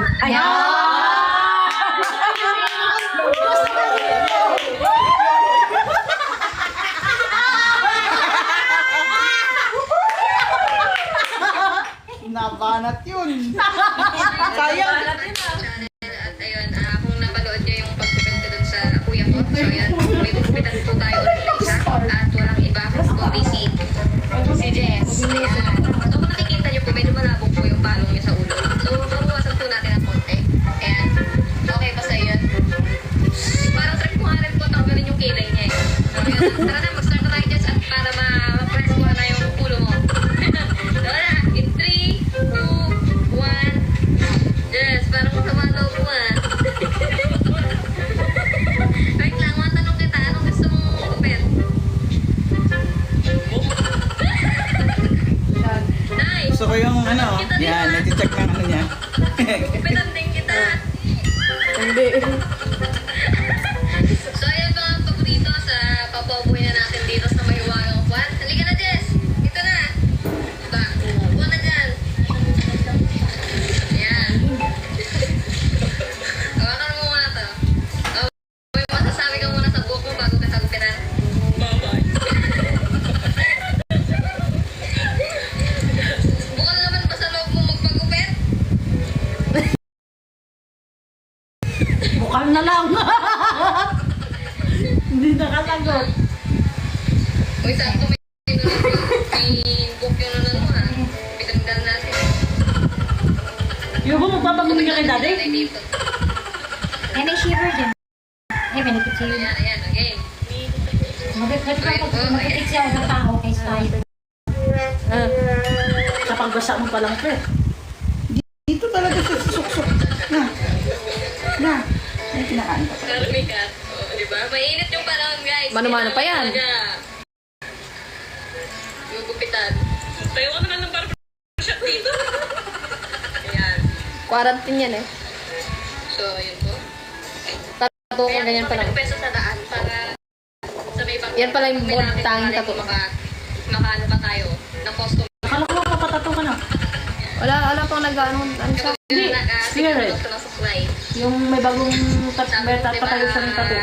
Nabanat yun. Sayang. At ayun, kung napanood nyo yung pagpupit ko dun sa kuya ko, so yan, may pupupitan po tayo ulit na isa. At walang iba kundi si Jess. Ayan. So kung nakikita nyo po, medyo malabog po yung palong niya sa ulo. So babawasan po natin ang konti. Ayan. Okay ba sa yun? Parang trip ko nga rin po tanggalin yung kilay niya eh. So yun, tara na, mag-start na tayo Jess at para ma-press ko na yung ulo mo. Tara na, in 3, 2, 1. Yes, parang kumalaw ko ah. Wait lang, matanong kita, anong gusto mong gupit? Nice! Gusto ko yung ano. Yan, nag-check ng ano niya. Gupitan din kita. Hindi. So ayan mga paborito sa papaboy na natin dito sa may Wagang Kwan. Halika na Jess! Dito na! Diba? Upo na dyan. Ayan. Hawakan mo muna to. Oh, may masasabi ka muna sa buhok mo bago ka sa gupitan. Bukal naman ba sa loob mo magpagupit? Bukal na lang. Hindi nakalagot. Uy, sakto may book yung nanan mo ha. Pitagdal natin. Yung ba magpapagupit ka kay daddy? Tayo dito. Ay, may shiver dyan. Ay, benefit siya yun. Ayan, ayan, okay. Mag-benefit siya ng tao kay Spider. Kapag basa mo pa lang pre. Dito talaga siya susuksok. Na. Na. Ay, kinakain ka pa. Karamikat. O, di ba? Mainit yung panahon, guys. Mano-mano pa yan. Yung gupitan. Tayo ko naman ng barbershop dito. Ayan. Quarantine yan eh. So, yun po. Tato ko ganyan pa lang. Peso sa daan para sa may bangko. Yan pala yung May namin tanging malay tattoo. kung makaano pa tayo ng costume. Akala ko mapapatato ka na. Wala pang nag-ano siya. Hindi. Clear eh. Gusto ng supply. Yung may bagong may patayo siya ng tato.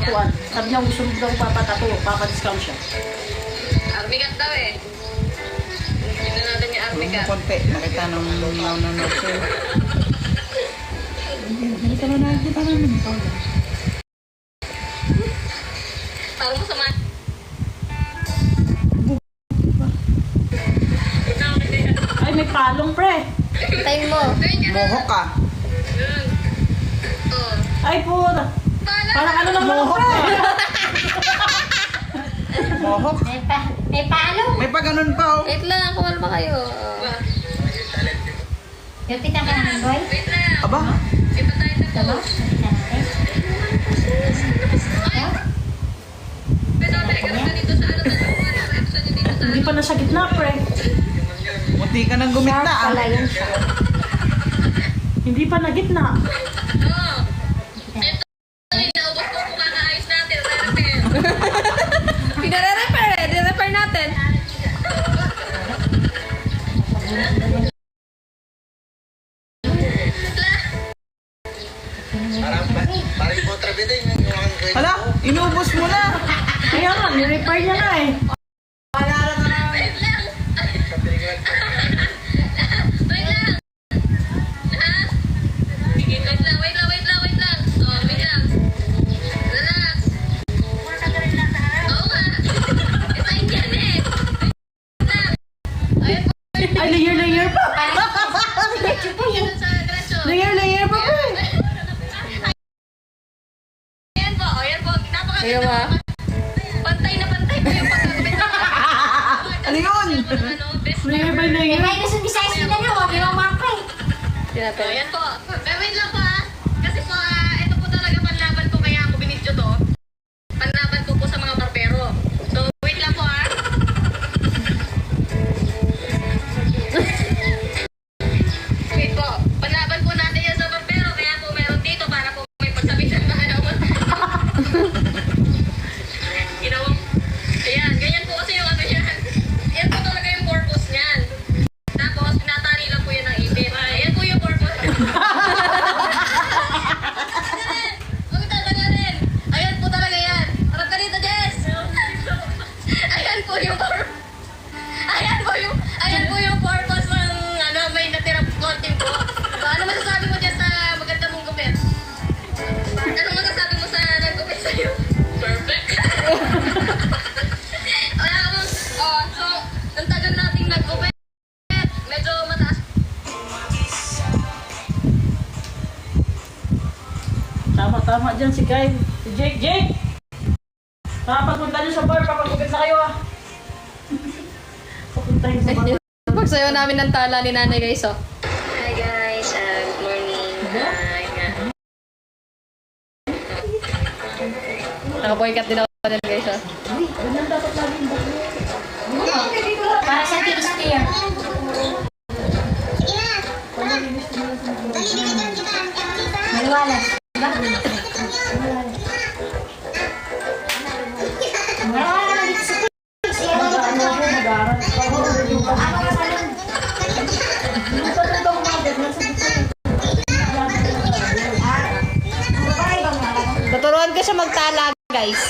Kuwan. Sabi niya gusto mo daw papatato. Papadiscount siya. Armigat daw eh. Tignan natin yung Huwag mo armigat. konti. Nakita ng nanonood sa'yo. Nakita na nakita namin. Ikaw lang. Parang masama. Ay, may palong pre. Tayo mo. Mohok ka. Oh. Ay, pura. Parang ano naman ako pre. Mohok. May palo. May pa ganun pa oh. Wait lang, kumalma kayo. Lupitan ka naman, boy. Wait lang. Aba. Di pa tayo Tama? tapos. Lupitan natin. Pero may ganun dito sa ano sa episode nyo dito sa Hindi pa nasa gitna pre. Munti ka nang gumita ah. Pala yun siya. Hindi pa na gitna. Oo. Ito ay naubos ko kung kakaayos natin. Re-repair. Pinare-repair eh. Di-repair natin. Hala, inubos mo na. Kaya nga, ni-repair niya na eh. Wait lang. Wait lang. Ha? Wait lang, wait lang. Oh, wait lang. Relax. Oh, Ay, layer pa. Sa diretso. Layer pa po eh. Ayan po, ayan po. Ayun ba? Pantay na pantay po yung pagkakabit. Ano yun? Best Layer by layer. Kaya gusto ni size nila niya, huwag yung mapa eh. Tinapin. Ayan po. Wait lang po ah. Kasi po, ito po talaga panlaban ko kaya ako binidyo to. Panlaban ko po sa mga barbero. So, wait lang po ah. Wait po. Panlaban po natin yan sa barbero. Kaya po meron dito para po may pagsabitan na ano. Ginawang. Ayan, ganyan po kasi yung ano yan. Yan po talaga yung purpose niyan. Tapos, pinatali lang po yan ng ipin. Ayan po yung purpose. Huwag tatanggalin. Ayan po talaga yan. Harap ka dito, Jess. Ayan po yung purpose. Ayan po yung purpose ng ano, may natirang konting po. So, ano masasabi mo dyan sa maganda mong gupit? Anong masasabi mo sa nagupit sa'yo? Perfect. Wala ka bang, so, ang tagal nating nagupit, medyo mataas. Tama dyan si Kyle. Si Jake! Papunta niyo sa bar, papagupit na kayo ah. Papuntahin sa bar. Pagsayo namin ng tala ni nanay guys, oh. Hi guys, good morning. Nakaboykat din ako din guys, oh. Para sa Shakespeare. Maliwanag. Diba? Maliwanag naman dito sa tips. Yan ang Tuturuan ko siya magtala, guys.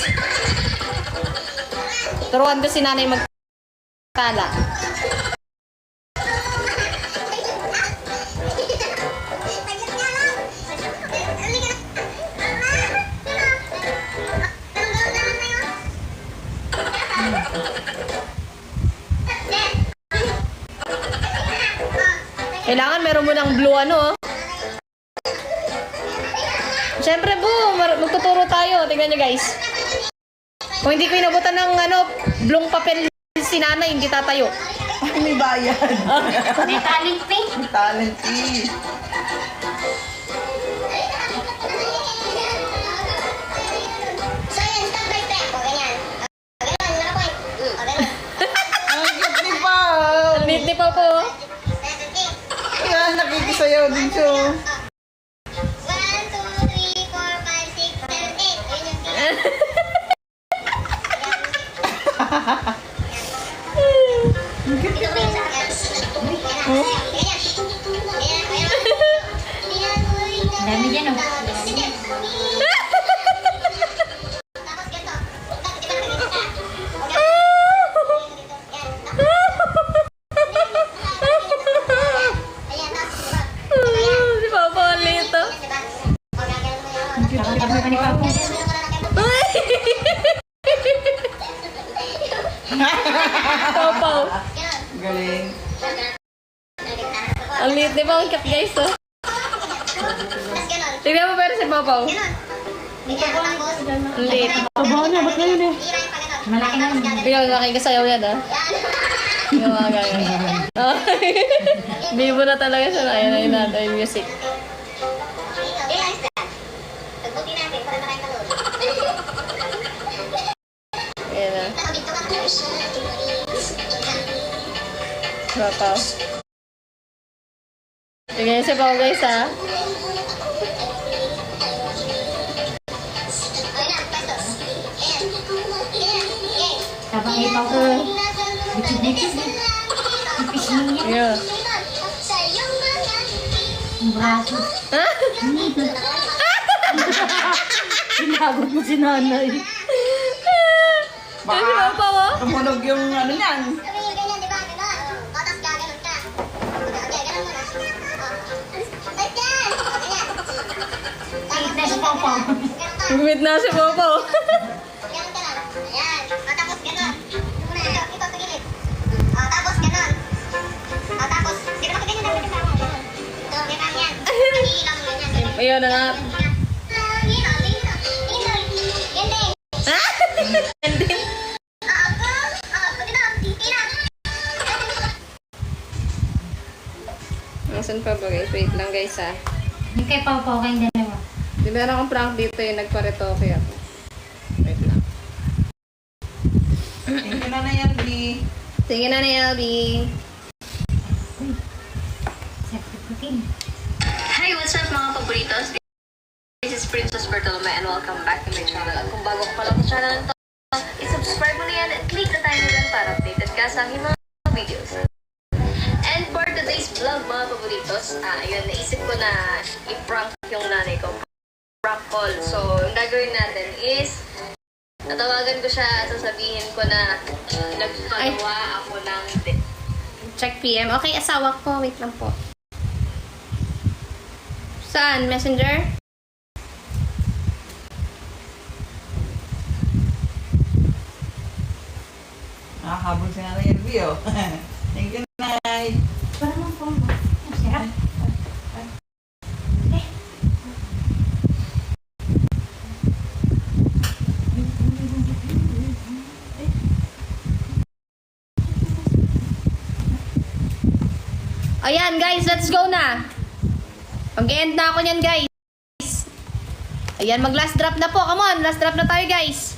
Turuan ko si nanay magtala. Kailangan meron mo ng blue ano, oh. Siyempre, magtuturo tayo. Tingnan nyo, guys. Kung hindi ko inabutan ng blue papel si nanay, hindi tatayo. Ay, may bayad. may talent pay. May talent eh. So yan, step by step. O, ganyan. Ganyan, nakapoint. O, ganyan. Ang cute ni pa. Ang neat ni Papa, oh. Kaya nakikisayaw din siya. 1, 2, 3, 4, 5, 6, 7, 8. Ayun yung tingin. Ito po yung sa akin. Ganyan. Dami dyan, oh. Tapos ganito. Si Papa, ang liit, oh. Papa, oh. Galing. Ang liit ni Papa, ang cute, guys, oh. Tignan mo pero si Papa, oh. Ang liit. Tabaho niya, ba't ngayon eh? Malaki na. Biglang nakikasayaw yan, ah. Yung mga ganyan. Oh. Bibo na talaga siya. Ayan, ayun na. Ayun, music. Ayan na. Papa. Tingnan si Papa, guys, ah. Habang ipaw ko. Dikit-dikit. Ipis niya. Yeah. Ang braso. Sinagot mo si nanay. Ayan si Papa, oh. Tumunog yung ano niyan. Ganyan, di ba? Ganon. O, tapos gaganon ka. Okay, ganon mo na. Ba't yan? O, ganyan. Tapos na si Papa. Gumit na si Papa, oh. Ganon ka lang. Ayan. O, tapos ganon. Ito, sa gilid. O, tapos ganon. Ayun na nga. Nasaan pa ba guys? Wait lang guys ha. Yung kay Pao Pao kayong dalawa. Di meron akong prank dito nagparetoke ako. Wait lang. Thank you, Nanay Albi. Sige na ni LB. Hi, what's up mga paboritos? This is Princess Bartolome and welcome back to my channel. At kung bago ka pa lang sa channel na to, i-subscribe mo na yan at click the tiny bell para updated ka sa aking mga videos. And for today's vlog mga paboritos, ayun, naisip ko na i-prank yung nanay ko. Prank call. So, yung gagawin natin is, natawagan ko siya at sasabihin ko na nagpagawa ako ng Check PM. Okay, asawa ko. Wait lang po. Saan? Messenger? Nakakabol si Nanay Albi, oh. Thank you, Nay. Parang ang Pao Pao. Ang sarap. Ayan, guys. Let's go na. Mag-end na ako niyan, guys. Ayan, mag-last drop na po. Come on. Last drop na tayo, guys.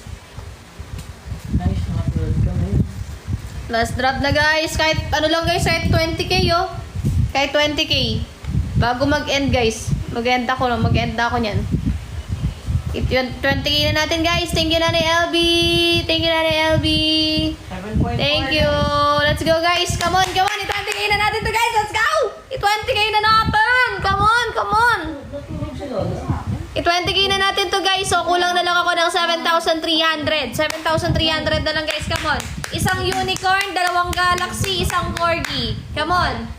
Nice, na-upload ka na yun. Last drop na, guys. Kahit ano lang, guys. Kahit 20k, oh. Kahit 20k. Bago mag-end, guys. Mag-end na ako niyan. 20k na natin, guys. Thank you, Nanay LB. Thank you, Nanay LB. 7.4. Thank you. Let's go, guys. Come on, come on. I-20k na natin to, guys. Let's go. I-20k na natin. Come on, come on. I-20k na natin to, guys. So, kulang na lang ako ng 7,300. 7,300 na lang, guys. Come on. Isang unicorn, dalawang galaxy, isang corgi. Come on.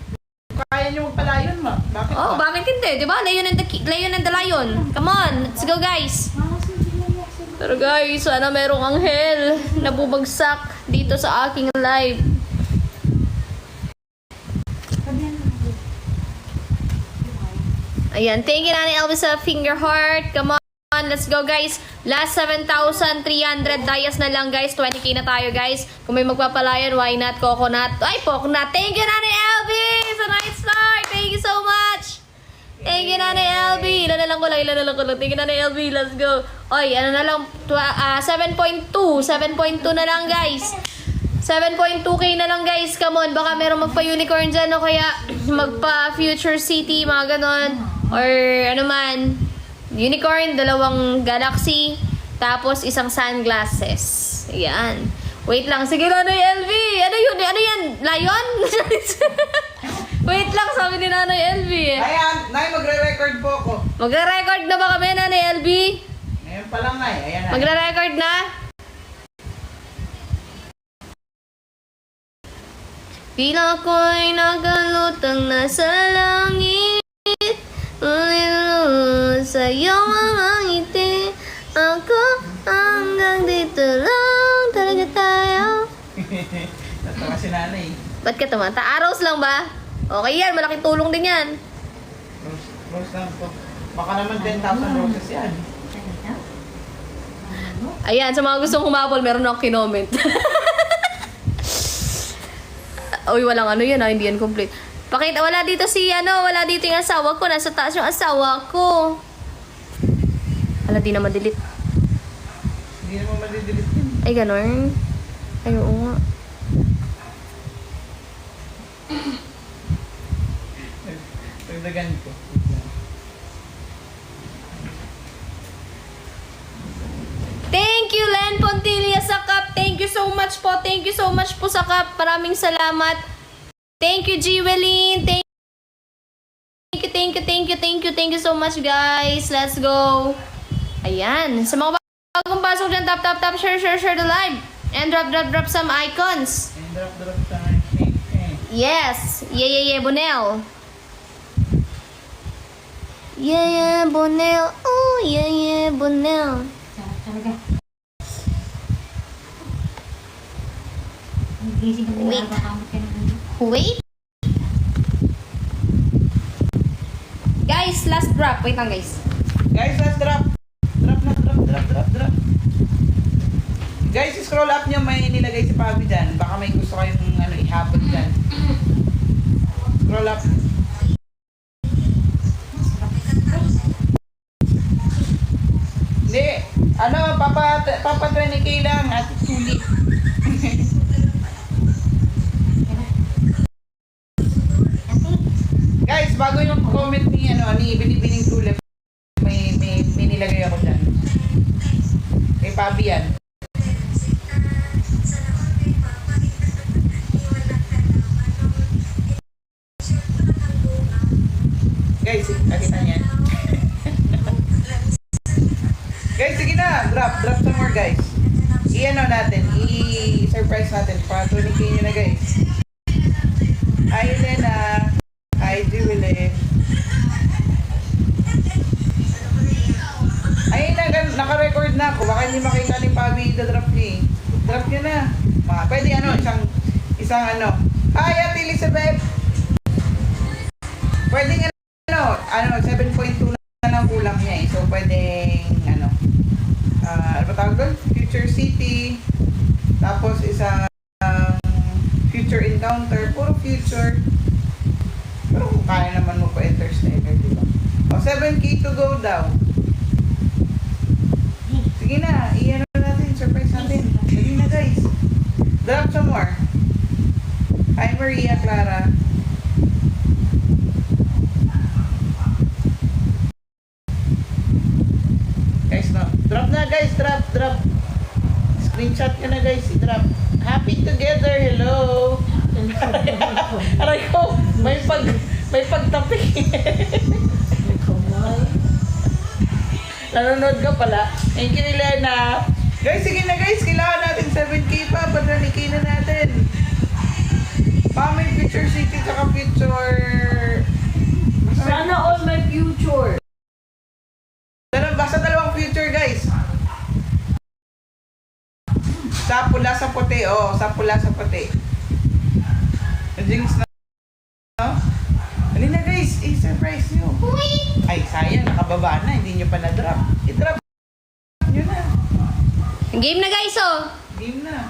Kaya niyo magpalayon, ma. Bakit Oh, ba? bakit hindi? Di ba? Lion and the lion. Come on. Let's go, guys. Pero guys, sana merong anghel na bubagsak dito sa aking live. Ayan, thank you Nanay Elvis sa finger heart. Come on, let's go guys. Last 7,300 dayas na lang guys. 20k na tayo guys. Kung may magpapalayan, why not? Coconut. Ay, coconut. Thank you Nanay Elvis sa night star. Thank you so much. Thank you Nanay Elvis. Ilan na lang ko lang. Thank you Nanay Elvis. Let's go. Oy, ano na lang. 7.2. 7.2 na lang guys. 7.2k na lang guys. Come on, baka merong magpa-unicorn dyan o kaya magpa-future city, mga ganon. Or ano man. Unicorn, dalawang galaxy, tapos isang sunglasses. Ayan. Wait lang. Sige Nanay LV. Ano yun? Ano yan? Lion? Wait lang, sabi ni Nanay LV. Ayan, Nay, magre-record po ako. Magre-record na ba kami, Nanay LV? Ngayon pa lang, Nay. Ayan, Nay. Magre-record na? Pila ko'y nagalutang nasa langit. Ulit sa iyong mga ngiti. Ako hanggang dito lang talaga tayo. Natawa si Nanay. Ba't ka tumata? Arrows lang ba? Okay yan, malaking tulong din yan. Rose lang po. Baka naman 10,000 roses yan. Ayan, sa mga gustong humabol, meron akong kinoment. Uy, walang ano yan, hindi yan complete. Pakita, wala dito wala dito yung asawa ko. Nasa taas yung asawa ko. Wala, di na madelete. Hindi naman madidelete yun. Ay, ganon. Ay, oo nga. Pagdagan ko. Thank you, Len Pontilla sa cup. Thank you so much po. Thank you so much po sa cup. Maraming salamat. Thank you, Jiweline. Thank you so much, guys. Let's go. Ayan. Sa mga bagong pasok dyan, tap, share the live. And drop some icons. And drop sa akin. Yes. Yeah, Bonel. Yeah, Bonel. Oh, yeah, Bonel. Sarap talaga. Nagising ka Wait. na kamot ka na. Wait. Guys, last drop. Wait lang guys. Guys, last drop. Drop. Guys, scroll up nyo, may nilagay si Pabi dyan. Baka may gusto kayong ihapon dyan. Scroll up. Hindi. Papa 20k lang at sulit. Guys, bago yung comment ni Binibining Tulip, may nilagay ako dyan. Kay Pabi yan. Guys, nakita niya. Guys, sige na. Drop some more, guys. Natin. I-surprise natin. Para 20k nyo na, guys. Hi, Elena. Hi, Julie. Ay, naka-record na ako. Baka hindi makita ni Pabi drop niya. Drop niya na. Pwede isang Hi, Ate Elizabeth. Pwede 7.2 na lang kulang niya eh. So, pwedeng, ano ba tawag doon? Future City. Tapos, isang Future Encounter. Puro future. Pero kung kaya naman mo pa Interstellar, di ba? O, 7k to go daw. Sige na, natin, surprise natin. Sige na, guys. Drop some more. Hi, Maria Clara. Guys, no. Drop na, guys. Drop. Screenshot ka na, guys. I-drop. Happy together. Hello. Aray ko. May pagtapi. Nanonood ka pala. Thank you, Elena. Guys, sige na, guys. Kailangan natin 7k pa. 20k na natin. May future city tsaka future... Sana all my future. Basta dalawang future, guys. Sa pula sa puti. Sa pula sa puti. Jinx na. Halina, guys. I-surprise nyo. Ay, sayang. Nakababa na. Hindi nyo pa na-drop. I-drop nyo na. Game na guys, Game na.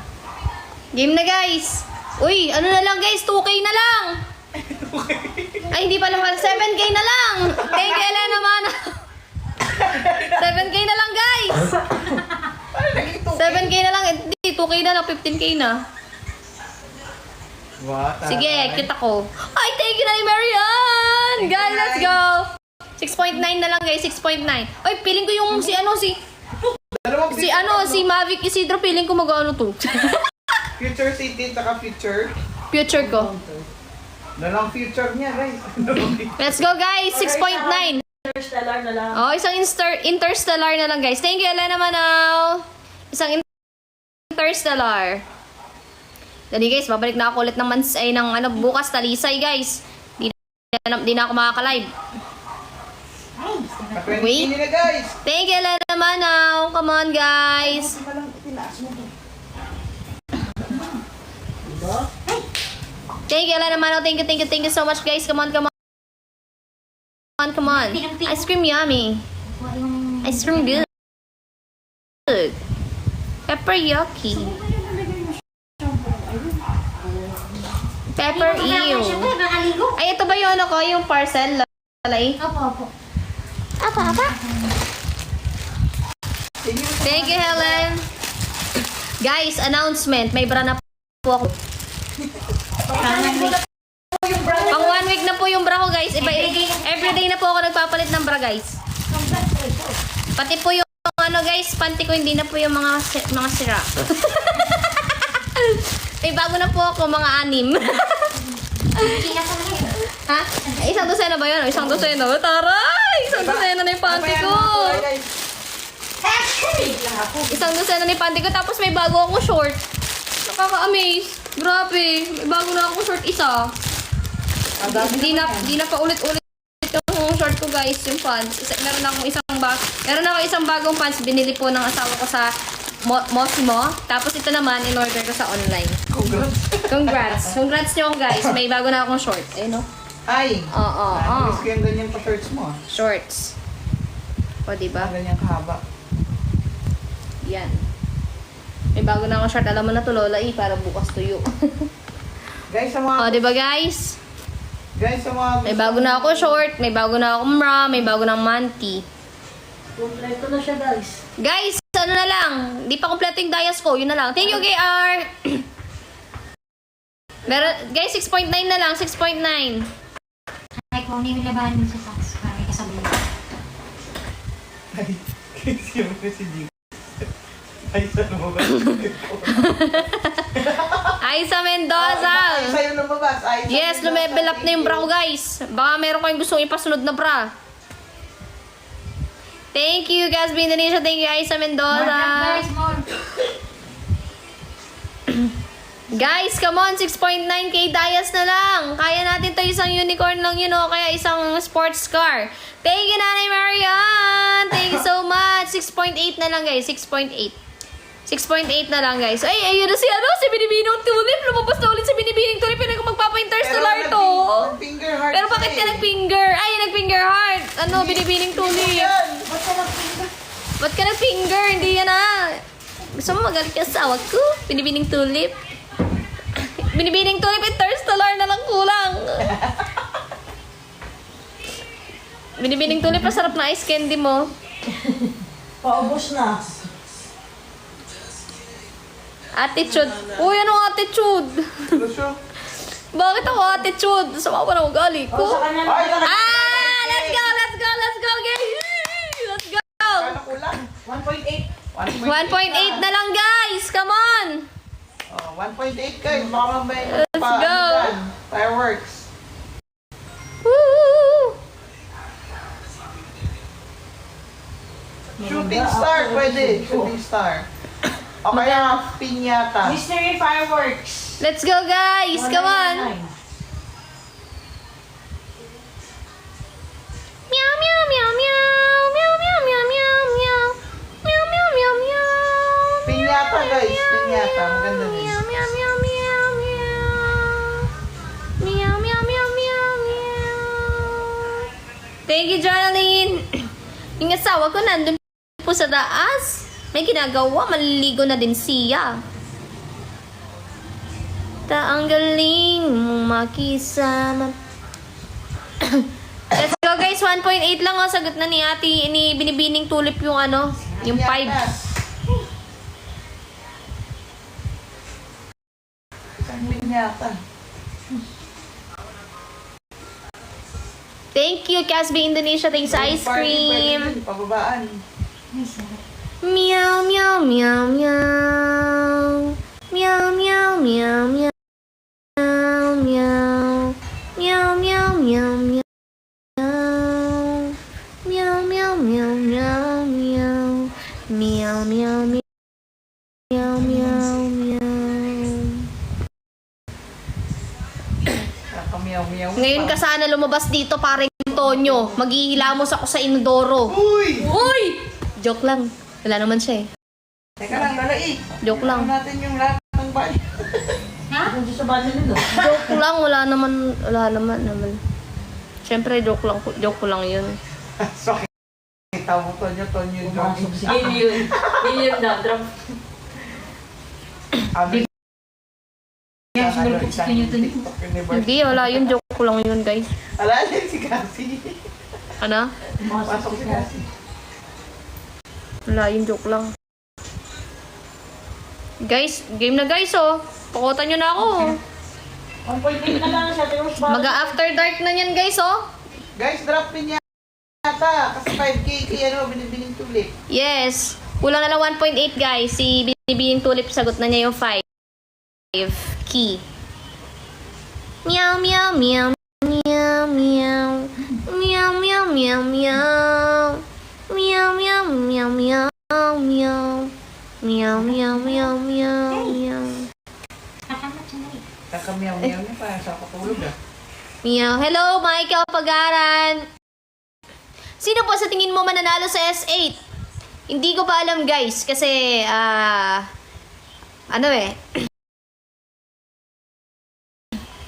Game na guys. Uy, ano na lang guys, 2K na lang. Ay, hindi pala 7K na lang. Thank you, Elena naman. 7K na lang guys. Ano naging 2K? 7K na lang. Hindi, 2K na lang, 15K na. Sige, kita ko. Ay, thank you na ni Marian. Guys, let's go. 6.9 na lang guys, 6.9. Ay, feeling ko yung si Mavic Isidro, feeling ko mag-ano to. Future city tsaka future. Future ko. Dalang future niya, guys. Let's go guys, 6.9. Interstellar na lang. Oh, isang interstellar na lang guys. Thank you, Elena Manaw. Isang interstellar. Dali guys, babalik na ako ulit ng bukas talisay guys. Di na ako makaka-live. Wait. Nila, guys. Thank you, Elena Manaw. Come on guys. Thank you, Elena Manaw. Thank you so much guys. Come on. Ice cream yummy. Ice cream good. Pepper yucky. Pepper ew. Ay, ito ba yung yung parcel? Lalay? Opo. Thank you, Helen. Guys, announcement. May bra na po ako. Pang 1 week na po yung bra ko, guys. Everyday na po ako nagpapalit ng bra, guys. Pati po yung guys, panty ko hindi na po yung mga sira. May bago na po ako, mga 6. Ha? Isang dosena ba yun? Isang dosena. Taray! Isang dosena na yung panty ko. Isang dosena na yung panty ko. Tapos may bago akong short. Nakaka-amaze. Grabe. May bago na akong short isa. Hindi na pa ulit-ulit yung short ko guys. Yung pants. Meron ako isang bagong pants. Binili po ng asawa ko sa Mosmo. Tapos ito naman, in-order ko sa online. Congrats nyo guys. May bago na akong short. Eh no? Ay! Oo, Bilis ko yung ganyan pa-shorts mo. Shorts. O, diba? Ganyan kahaba. Yan. May bago na akong short. Alam mo na to, Lola, para bukas tuyo. Guys, sa mga... O, diba, guys? Guys, sa mga... May bago na ako short, may bago na akong bra, may bago na manti. Kompleto na siya, guys. Guys, ano na lang? Di pa kompleto yung dias ko. Yun na lang. Thank you, KR! Meron, guys, 6.9 na lang. 6.9. Ay, kung hindi mo labahan mo sa tax, para may kasabay. Ay, kasi yung si Jing. Ay, sa lumabas. Aiza Mendoza! Ay, sa'yo lumabas. Ay, Yes, lumevel up na yung bra ko, guys. Baka meron kayong gustong ipasunod na bra. Thank you, Gasby Indonesia. Thank you, Aiza More Mendoza. drop, guys, more. Guys, come on, 6.9k dias na lang. Kaya natin to, isang unicorn lang yun, o kaya isang sports car. Thank you, Nanay Marian. Thank you so much. 6.8 na lang, guys. 6.8. 6.8 na lang, guys. Ay, ayun na si Binibinong Tulip. Lumabas na ulit si Binibinong Tulip. Pinag magpapa-interstellar to. Finger heart. Pero bakit ka nag-finger? Ay, nag-finger heart. Ano, Binibinong Tulip. Ba't ka nag-finger? Hindi yan ah. Gusto mo magalit ka sa asawa ko? Binibining Tulip. Binibining Tulip, interstellar na lang kulang. Binibining Tulip, masarap na ice candy mo. Paubos na. Attitude. Uy, anong attitude? Lusyo. Bakit ako attitude? Sama pa na ugali O, ko. sa kanya na. Ay, Ah! Let's go, let's go, let's go, guys! Let's go! Kano kulang? 1.8. 1.8 na lang, guys! Come on! Oh, 1.8 guys. Baka mamaya Let's go. Fireworks. Woo! Shooting star pwede. Shooting star. O kaya piñata. Mystery fireworks. Let's go, guys! Come on! 199. Meow, meow, meow, meow. Meow, meow, meow, meow, meow. Meow, meow, meow, meow. Piñata guys. Piñata. Maganda din. Meow, meow, meow, meow, meow. Meow, meow, meow, meow, meow. Thank you, Jonaline. Yung asawa ko nandun po sa taas. May ginagawa. Maliligo na din siya. Ang galing mong makisama. Let's go guys, 1.8 lang oh. Sagot na ni ate, ni Binibining Tulip yung ano, yung 5. Isang piñata. Thank you, Casby Indonesia. Thanks sa ice cream. Pababaan. Ay, sarap. Meow, meow, meow, meow. Meow, meow, meow, meow. Meow, meow, meow, meow, meow. Meow, meow, meow, meow, meow. Meow, meow, meow. Meow, meow, meow. Nakamiyaw-miyaw. Ngayon ka sana lumabas dito, paring Tonyo. Maghihilamos ako sa inodoro. Uy! Uy! Joke lang. Wala naman siya eh. Teka lang, lalai. Joke lang. Ano natin yung lahat ng bahay? Kung sa banyo nito. Joke lang. Wala naman. Siyempre, joke ko lang yun. So, kita mo Tonyo Pumasok jogging. si Million na drop. Abi. Yan, sinulpot si Tonyo Tonyo. TikTok universe. Hindi, wala yun. Joke ko lang yun, guys. Ala, si Cassie. Ano? Pasok si Cassie. Wala yun, joke lang. Guys, game na guys, oh. Pakutan nyo na ako. 1.8 na lang siya. Pero mas Mag-after dark na yan, guys, oh. Guys, drop piñata. Kasi 5K kay Binibining Tulip. Yes. Kulang na lang 1.8, guys. Si Binibining Tulip, sagot na niya yung 5 key. Meow, meow, meow. Meow, meow. Meow, meow, meow, meow. Meow, meow, meow, meow, meow. Meow, meow, meow, meow, meow. Kakamat siya na rin. Kakamiyaw-miyaw niya pa sa patulog ah. Meow. Hello, Michael Pagaran. Sino po sa tingin mo mananalo sa S8? Hindi ko pa alam, guys. Kasi,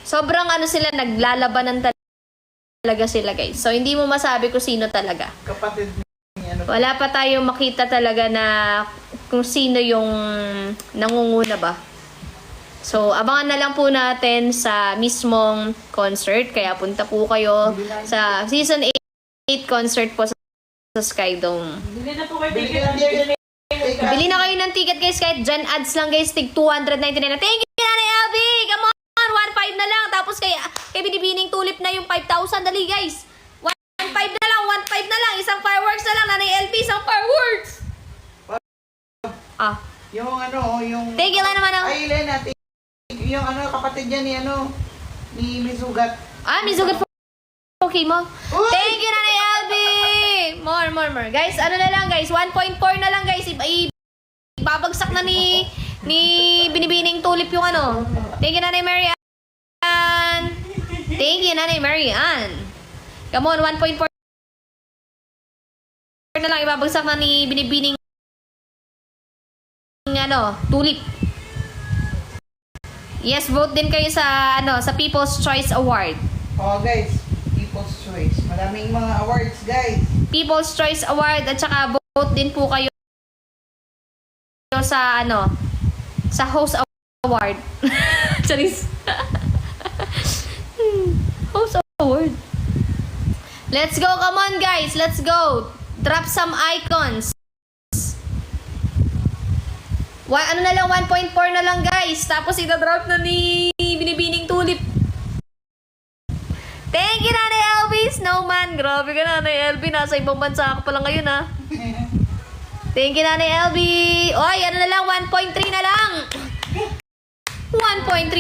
sobrang ano sila, naglalabanan talaga. talaga sila guys. So hindi mo masabi kung sino talaga. Kapatid ni ano. Wala pa tayong makita talaga na kung sino yung nangunguna ba. So, abangan na lang po natin sa mismong concert. Kaya punta po kayo sa Season 8 concert po sa Skydome. Bili na po kayo Bili ticket. ka ng ticket. Bili na kayo ng ticket guys, kahit dyan ads lang guys, tig 299. Thank you, Nanay LB! Come on, 1.5 na lang. Tapos kay Binibining Tulip na yung 5,000. Dali guys. 1.5 na lang, 1.5 na lang. Isang fireworks na lang, Nanay LB, isang fireworks! Ah, Yung ano, yung... thank you lang naman ang... Ay, Lena, yung ano, kapatid niya ni ano, ni Misugat. Ah, may sugat po. Okay mo. Uy! Thank you, Nanay LB! More. Guys, ano na lang guys, 1.4 na lang guys. Ibabagsak na ni Binibining Tulip yung ano. Thank you, Nanay Mary Ann. Thank you, Nanay Mary Ann. Come on, 1.4 na lang. Ibabagsak na ni Binibining ano, Tulip. Yes, vote din kayo sa ano, sa People's Choice Award. Oh, guys, People's Choice. Maraming mga awards, guys. People's Choice Award at saka vote din po kayo sa ano, sa Host Award. Charis. Host Award. Let's go, come on guys, let's go. Drop some icons. Ano na lang, 1.4 na lang guys. Tapos ita-drop na ni Binibining Tulip. Thank you, Nanay LB Snowman. Grabe ka, Nanay LB. Nasa ibang bansa ka pala ngayon, ha. Thank you, Nanay LB. Oy, ano na lang, 1.3 na lang. 1.3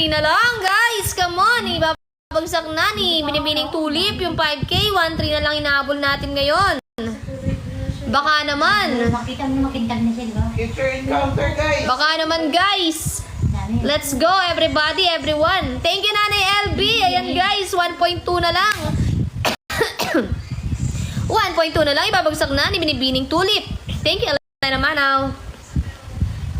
na lang, guys. Come on, ibabagsak na ni Binibining Tulip. Yung 5K, 1.3 na lang inaabol natin ngayon. Baka naman. Makita mo makintag na siya, di ba? Future encounter, guys. Baka naman, guys. Dami. Let's go, everybody, everyone. Thank you, Nanay LB. Ayan, guys, 1.2 na lang. 1.2 na lang, ibabagsak na ni Binibining Tulip. Thank you, Elena Manaw.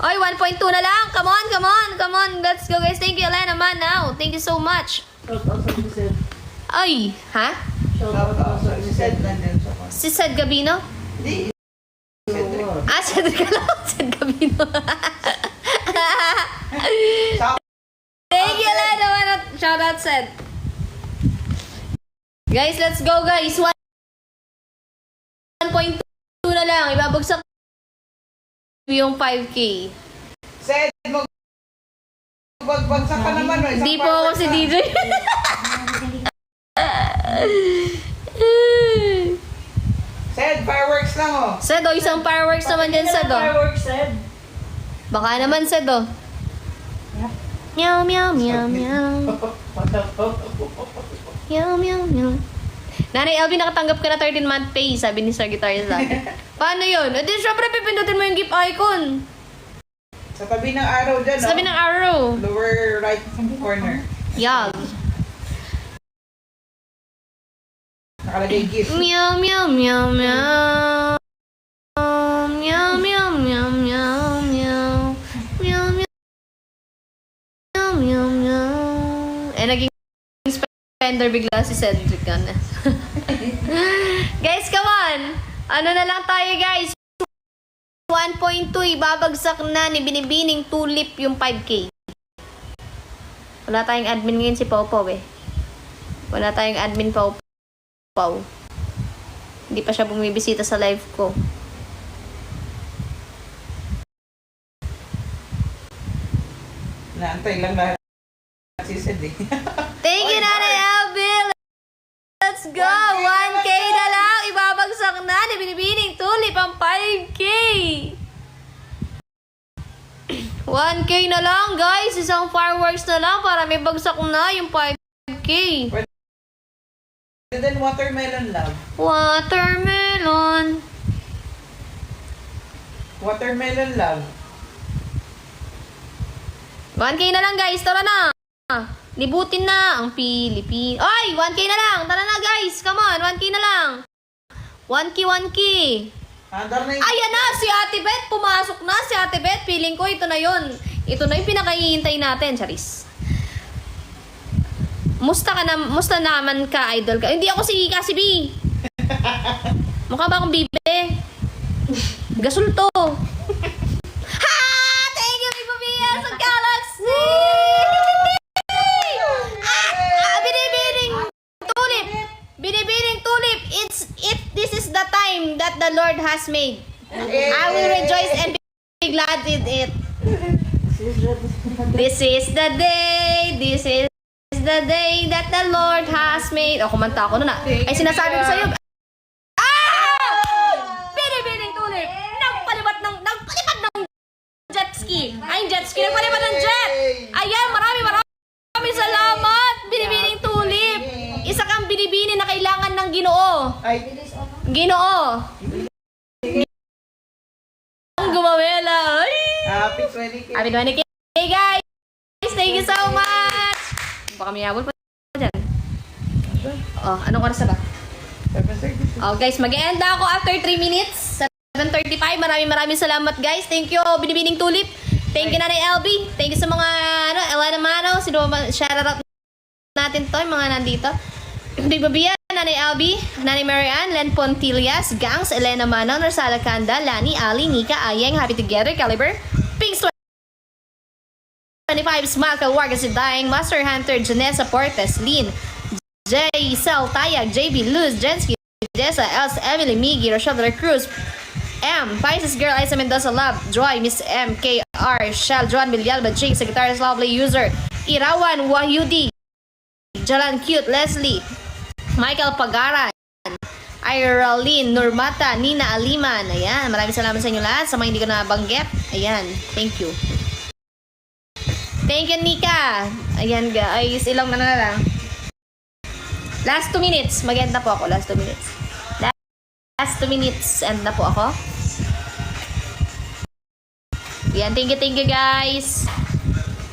Oy, 1.2 na lang. Come on. Let's go, guys. Thank you, Elena Manaw. Thank you so much. Shout out sa Giselle. Ay, ha? Shout out sa Si Sed nandun sa kwan. Si Sed Gabino? Hindi. Cedric. Ah, Sed Gabino. Sa- Thank you, Elena Manaw. Shout out, Sed. Guys, let's go, guys. 1.2 na lang. Ibabagsak yung 5K. Sed, magbagsak ka naman. Isang Hindi po ako fireworks si na. DJ. Sed, fireworks lang, oh. Sed, oh, isang fireworks naman dyan, Sed, oh. Fireworks, Sed. Baka naman, Sed, oh. Meow, meow, meow, meow. Meow, meow, meow. Nanay LB, nakatanggap ka na 13-month pay, sabi ni Sir Guitar lagi. Paano yun? Edi, syempre, pipindutin mo yung gift icon. Sa tabi ng arrow dyan, Sabi ng arrow. Lower right corner. Yag. Nakalagay gift. Meow, meow, meow, meow. Meow, meow, meow, meow, meow. Meow, meow. Meow, meow, meow. Eh, naging spender bigla si Cedric. Guys, come on. Ano na lang tayo, guys. 1.2, ibabagsak na ni Binibining Tulip yung 5K. Wala tayong admin ngayon si Pau Pau, eh. Wala tayong admin Pau Pau. Hindi pa siya bumibisita sa live ko. Naantay lang lahat si Sed, eh. Thank you, Nanay Albil! Let's go! 1K na lang! Ibabagsak na ni Binibining Tulip ang 5K! 1K na lang, guys! Isang fireworks na lang para may bagsak na yung 5K. And then watermelon love. Watermelon. Watermelon love. 1K na lang, guys. Tara na. Libutin na ang Pilipin. Ay! 1K na lang. Tara na, guys. Come on. 1K na lang. 1K. Andar na yung... Ayan na, si Ate Beth. Pumasok na si Ate Beth. Feeling ko ito na yun. Ito na yung pinakahihintay natin, Charis. Musta naman ka, idol ka? Hindi ako si Cassie B. Mukha ba akong bibe? Gasol to. Ha! Thank you, Big Pabia sa Galaxy! Binibining tulip. This is the time that the Lord has made. I will rejoice and be glad in it. This is the day that the Lord has made. O, kumanta ako na. Ay, sinasabi ko sa'yo. Binibining tulip. Nagpalipat ng jet ski. Ay, jet ski. Nagpalipat ng jet. Ayan, maraming salamat. Binibining tulip. Isa kang binibini na kailangan ng Ginoo. Ay, Ginoo. Ang gumawela. Ay. happy 20K. Happy 20K, guys. Thank you so much. Baka may habol pa dyan. Oh, anong oras na ba? 7:30. Oh, guys, mag-end na ako after 3 minutes. 7:35. Maraming salamat, guys. Thank you, Binibining Tulip. Thank you, Nanay LB. Thank you sa mga, Elena Mano. Sino ba, shout out natin to, yung mga nandito. Big Babia, Nanay LB, Nanay Marianne, Len Pontillas, Gangs, Elena Mano, Norsala Kanda, Lani, Ali, Nika, Ayeng, Happy Together, Caliber, Pinks 25, Smalka, Wargas, Daing, Master Hunter, Janessa Portes, Lynn, J. Sel, Tayag, JB, Luz, Jensky, Jessa, Els, Emily, Miggy, Rochelle de la Cruz, M, Pisces Girl, Isa Mendoza, Love, Joy, Miss M, KR, Shell, Joan Villalba, Jake, Secretary's Lovely User, Irawan, Wahyudi, Jalan Cute, Leslie, Michael Pagaran, Iralyn, Normata, Nina Aliman. Ayan, maraming salamat sa inyo lahat. Sa mga hindi ko nabanggit, ayan, thank you. Thank you, Nika. Ayan, guys, ilang na lang. Last 2 minutes. Mag-end na po ako. Last 2 minutes. Last 2 minutes. End na po ako. Ayan, thank you, guys.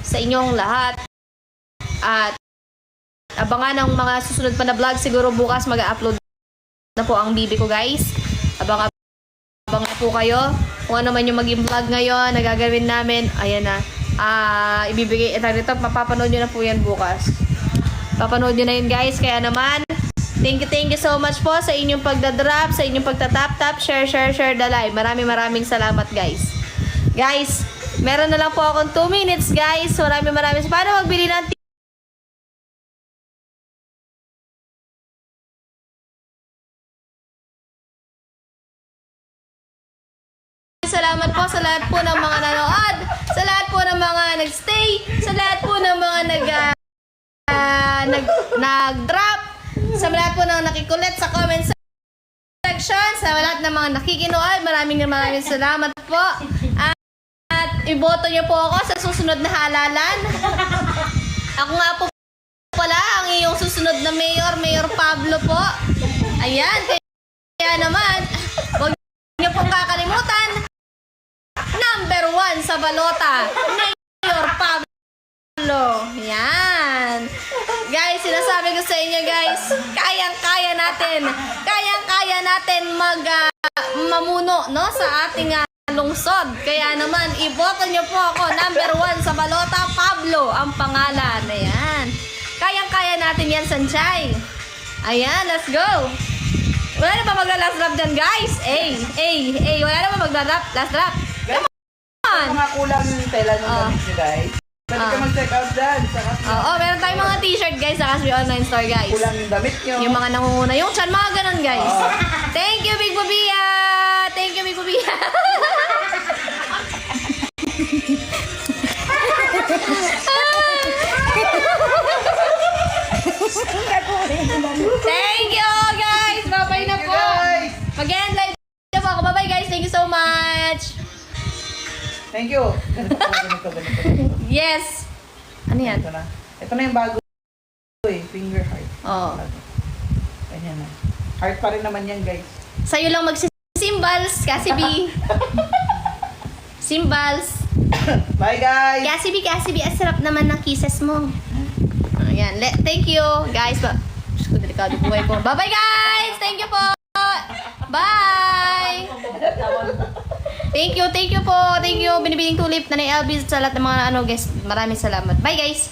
Sa inyong lahat. At abangan ang mga susunod pa na vlog. Siguro bukas mag-upload na po ang bibi ko, guys. Abang na po kayo. Kung ano man yung maging vlog ngayon, nagagawin namin. Ayan na. Ibibigay ito. Mapapanood nyo na po yan bukas. Papanood nyo na yun, guys. Kaya naman, thank you so much po sa inyong pagdadrop, sa inyong pagtatap-tap, share the live. Maraming salamat, guys. Guys, meron na lang po akong 2 minutes, guys. Maraming. Paano magbili ng salamat po sa lahat po ng mga nanood, sa lahat po ng mga nagstay, sa lahat po ng mga nag-drop, sa lahat po ng nakikulit sa comment section, sa lahat ng mga nakikinood, maraming salamat po. At iboto niyo po ako sa susunod na halalan. Ako nga po pala ang iyong susunod na Mayor Pablo po. Ayan, kaya naman, huwag niyo pong kakalimutan, number 1 sa balota, Mayor Pablo. Yan. Guys, sinasabi ko sa inyo, guys, kayang-kaya natin mamuno, no, sa ating lungsod. Kaya naman, iboto nyo po ako, number 1 sa balota, Pablo ang pangalan. Ayan. Kayang-kaya natin yan, Sanchay. Ayan, let's go. Wala na ba magla-last drop dyan, guys? Wala na ba magla-last drop? Kung mga kulang yung tela ng damit nyo, guys, pwede ka mag-check out dyan. Oo, meron tayong mga t-shirt, guys, sa Casby Online Store, guys. Kulang yung damit nyo. Yung mga nangunguna, yung chan, mga ganun, guys. Thank you, Big Babia! Thank you, Big Babia! Thank you, guys! Bye-bye na po! Mag-end live na po ako. Bye-bye, guys! Thank you so much! Thank you. Ganito. Yes! Ano yan? Ito na yung bago finger heart. Oo. Ganyan na. Heart pa rin naman yan, guys. Sa'yo lang magsisimbals, Cassie B. Symbols. Bye, guys! Cassie B, ang sarap naman ng kisses mo. Ayan. Thank you, guys. Diyos ko, delikado buhay ko. Bye-bye, guys! Thank you po! Bye! Thank you po. Thank you, Binibining Tulip, Nanay Elvis, sa lahat ng mga guys. Maraming salamat. Bye, guys!